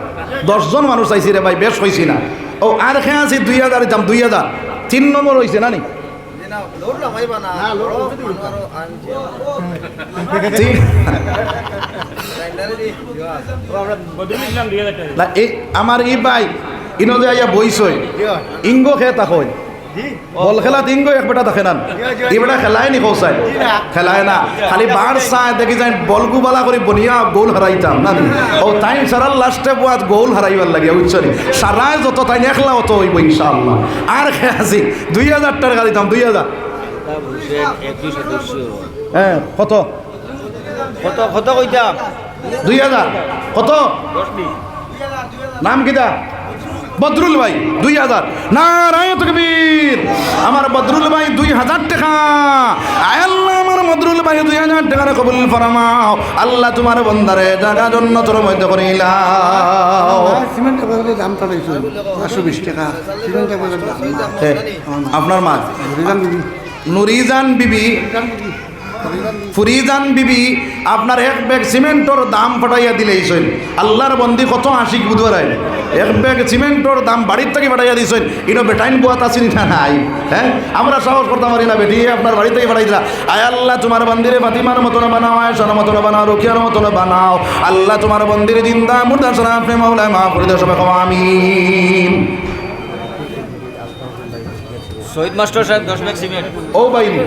Speaker 1: 10 জন মানুষ চাইছি রে ভাই বেশ হয়েছি না। ও আর খেয়ে আছি 2000 দাম 2000 3 নম্বর হয়েছে না নি আমার ই ভাই ইনো যে আইয়া বইছই ইঙ্গো খেয়ে তাকই বল খেলা তিনগো এক বেটা দেখে না এই বেটা খেলায় নি কৌসায় খেলায় না খালি বার চায় দেখি যাই বলগু বালা করে বনিয়া গোল হারাইতাম না ও তাই সারার লাস্টে বুয়াত গোল হারাইবার লাগে বুঝছনি সারায় যত তাই একলা অত হইব ইনশাআল্লাহ। আর খেয়ে আছি 2000 টাকা দিতাম 2000। হ্যাঁ কত
Speaker 5: কত কত কইতাম
Speaker 1: 2000 কত নাম কিটা বদরুল ভাই 2000। নারায়ে তাকবীর। আমার বদরুল ভাই 2000 টাকা। আল্লাহ আমার বদরুল ভাই 2000 টাকা কবুল ফরমাও। আল্লাহ তোমার বন্দারে জায়গা জান্নাতের মধ্যে করিলাও।
Speaker 3: সিমেন্টের বদলে দামটা বেশি 520 টাকা সিমেন্টের বদলে দাম।
Speaker 1: আপনার মা নুরিজান বিবি ফুরিজান বিবি আপনার 1 ব্যাগ সিমেন্টর দাম পাঠাইয়া দিলেইছেন। আল্লাহর বন্দি কত আশিক বুধবারাই 1 ব্যাগ সিমেন্টর দাম বাড়ির থেকে পাঠাইয়া দিয়েছেন। ইনো বেটাইন বুয়াত আসিনি না নাই হ্যাঁ আমরা সাহস করতে পারি না বেটি আপনার বাড়ি থেকে পাঠাই দিলা। আয় আল্লাহ তোমার বন্দিরে ফাতিমার মতন বানাও আয়েশার মতন বানাও রুকিয়ার মতন বানাও। আল্লাহ তোমার বন্দিরে জিন্দা মুর্দা শরফে মাওলানা মাহফুজ সবে কও আমিন।
Speaker 5: শহীদ মাস্টার সাহেব 10 ব্যাগ সিমেন্ট।
Speaker 1: ও বাইনি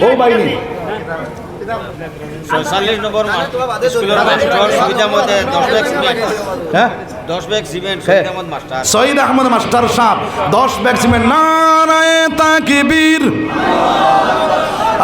Speaker 1: ও বাইনি
Speaker 5: 46 নম্বর স্কুলের মাস্টার সুবিধা মতে 10 ব্যাগ সিমেন্ট
Speaker 1: হ্যাঁ
Speaker 5: 10 ব্যাগ সিমেন্ট সুবিধা মতে মাস্টার
Speaker 1: শহীদ আহমদ মাস্টার সাহেব 10 ব্যাগ সিমেন্ট নারায়ে তাকবীর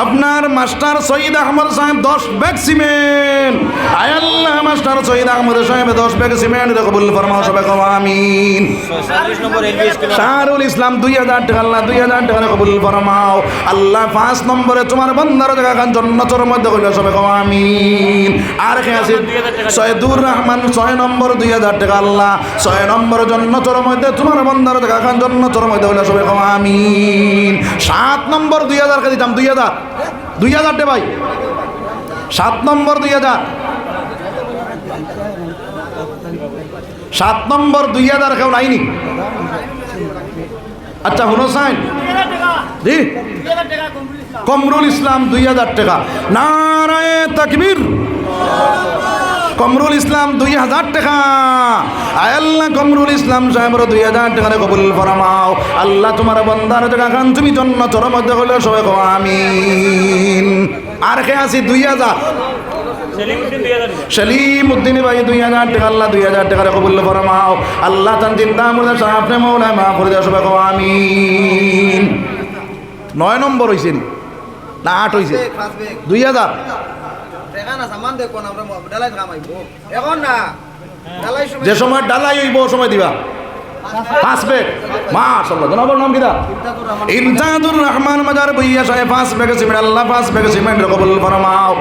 Speaker 1: আপনার মাস্টার শহীদ আহমদ সাহেব 10 ব্যাগ সিমেন্ট আয় আল্লাহ মাস্টার শহীদ আহমদ সাহেব 10 ব্যাগ সিমেন্ট কবুল ফরমাও সবাই কও আমিন
Speaker 5: 46 নম্বর এলবি স্কুল
Speaker 1: শাহরুল ইসলাম 2000 টাকা আল্লাহ 2000 টাকা কবুল ফরমাও আল্লাহ 5 নম্বরে তোমার বান্দার জায়গা খান জান্নাতের মধ্যে কইলা সবাই কও আমিন আর কে আছে সৈয়দুর রহমান 6 নম্বর 2000 টাকা আল্লাহ 6 নম্বর জান্নাতের মধ্যে তোমার বান্দার জায়গা খান জান্নাতের মধ্যে কইলা সবাই কও আমিন 7 নম্বর 2000 কে দিতাম 2000 দে ভাই 7 নম্বর 2000 7 নম্বর 2000 কেউ নাইনি আচ্ছা হুনো সাইন জি কমরুল ইসলাম 2000 টাকা নারায়ে তাকবীর কমরুল ইসলাম 2000 টাকা আয় আল্লাহ কমরুল ইসলাম সাহেবের 2000 টাকা কবুল ফরমাও আল্লাহ তোমার বান্দার জায়গা খান তুমি জান্নাতের মধ্যে হইলে সবাই কও আমিন আর কে আছি 2000 সলিম উদ্দিন ভাই 2000 টাকা আল্লাহ 2000 টাকা কবুল ফরমাও আল্লাহ তান জিন্দা মুর্দা সাফনে মৌলা মাফ করে দাও সবাই কও আমিন 9 নম্বর হইছেন না 8 হইছে 2000
Speaker 3: দেখা না সামান দেখো না আমরা ডালাই কামাইব এখন না ডালাই সময়
Speaker 1: যে সময় ডালাই হইব ও সময় দিবা 5 ব্যাগ মাশাআল্লাহ জনাবর নাম কিটা ইমদাদুর রহমান মাজার ভুইয়া সাহেব 5 ব্যাগ সিমেন্ট আল্লাহ 5 ব্যাগ সিমেন্ট কবুল ফরমাও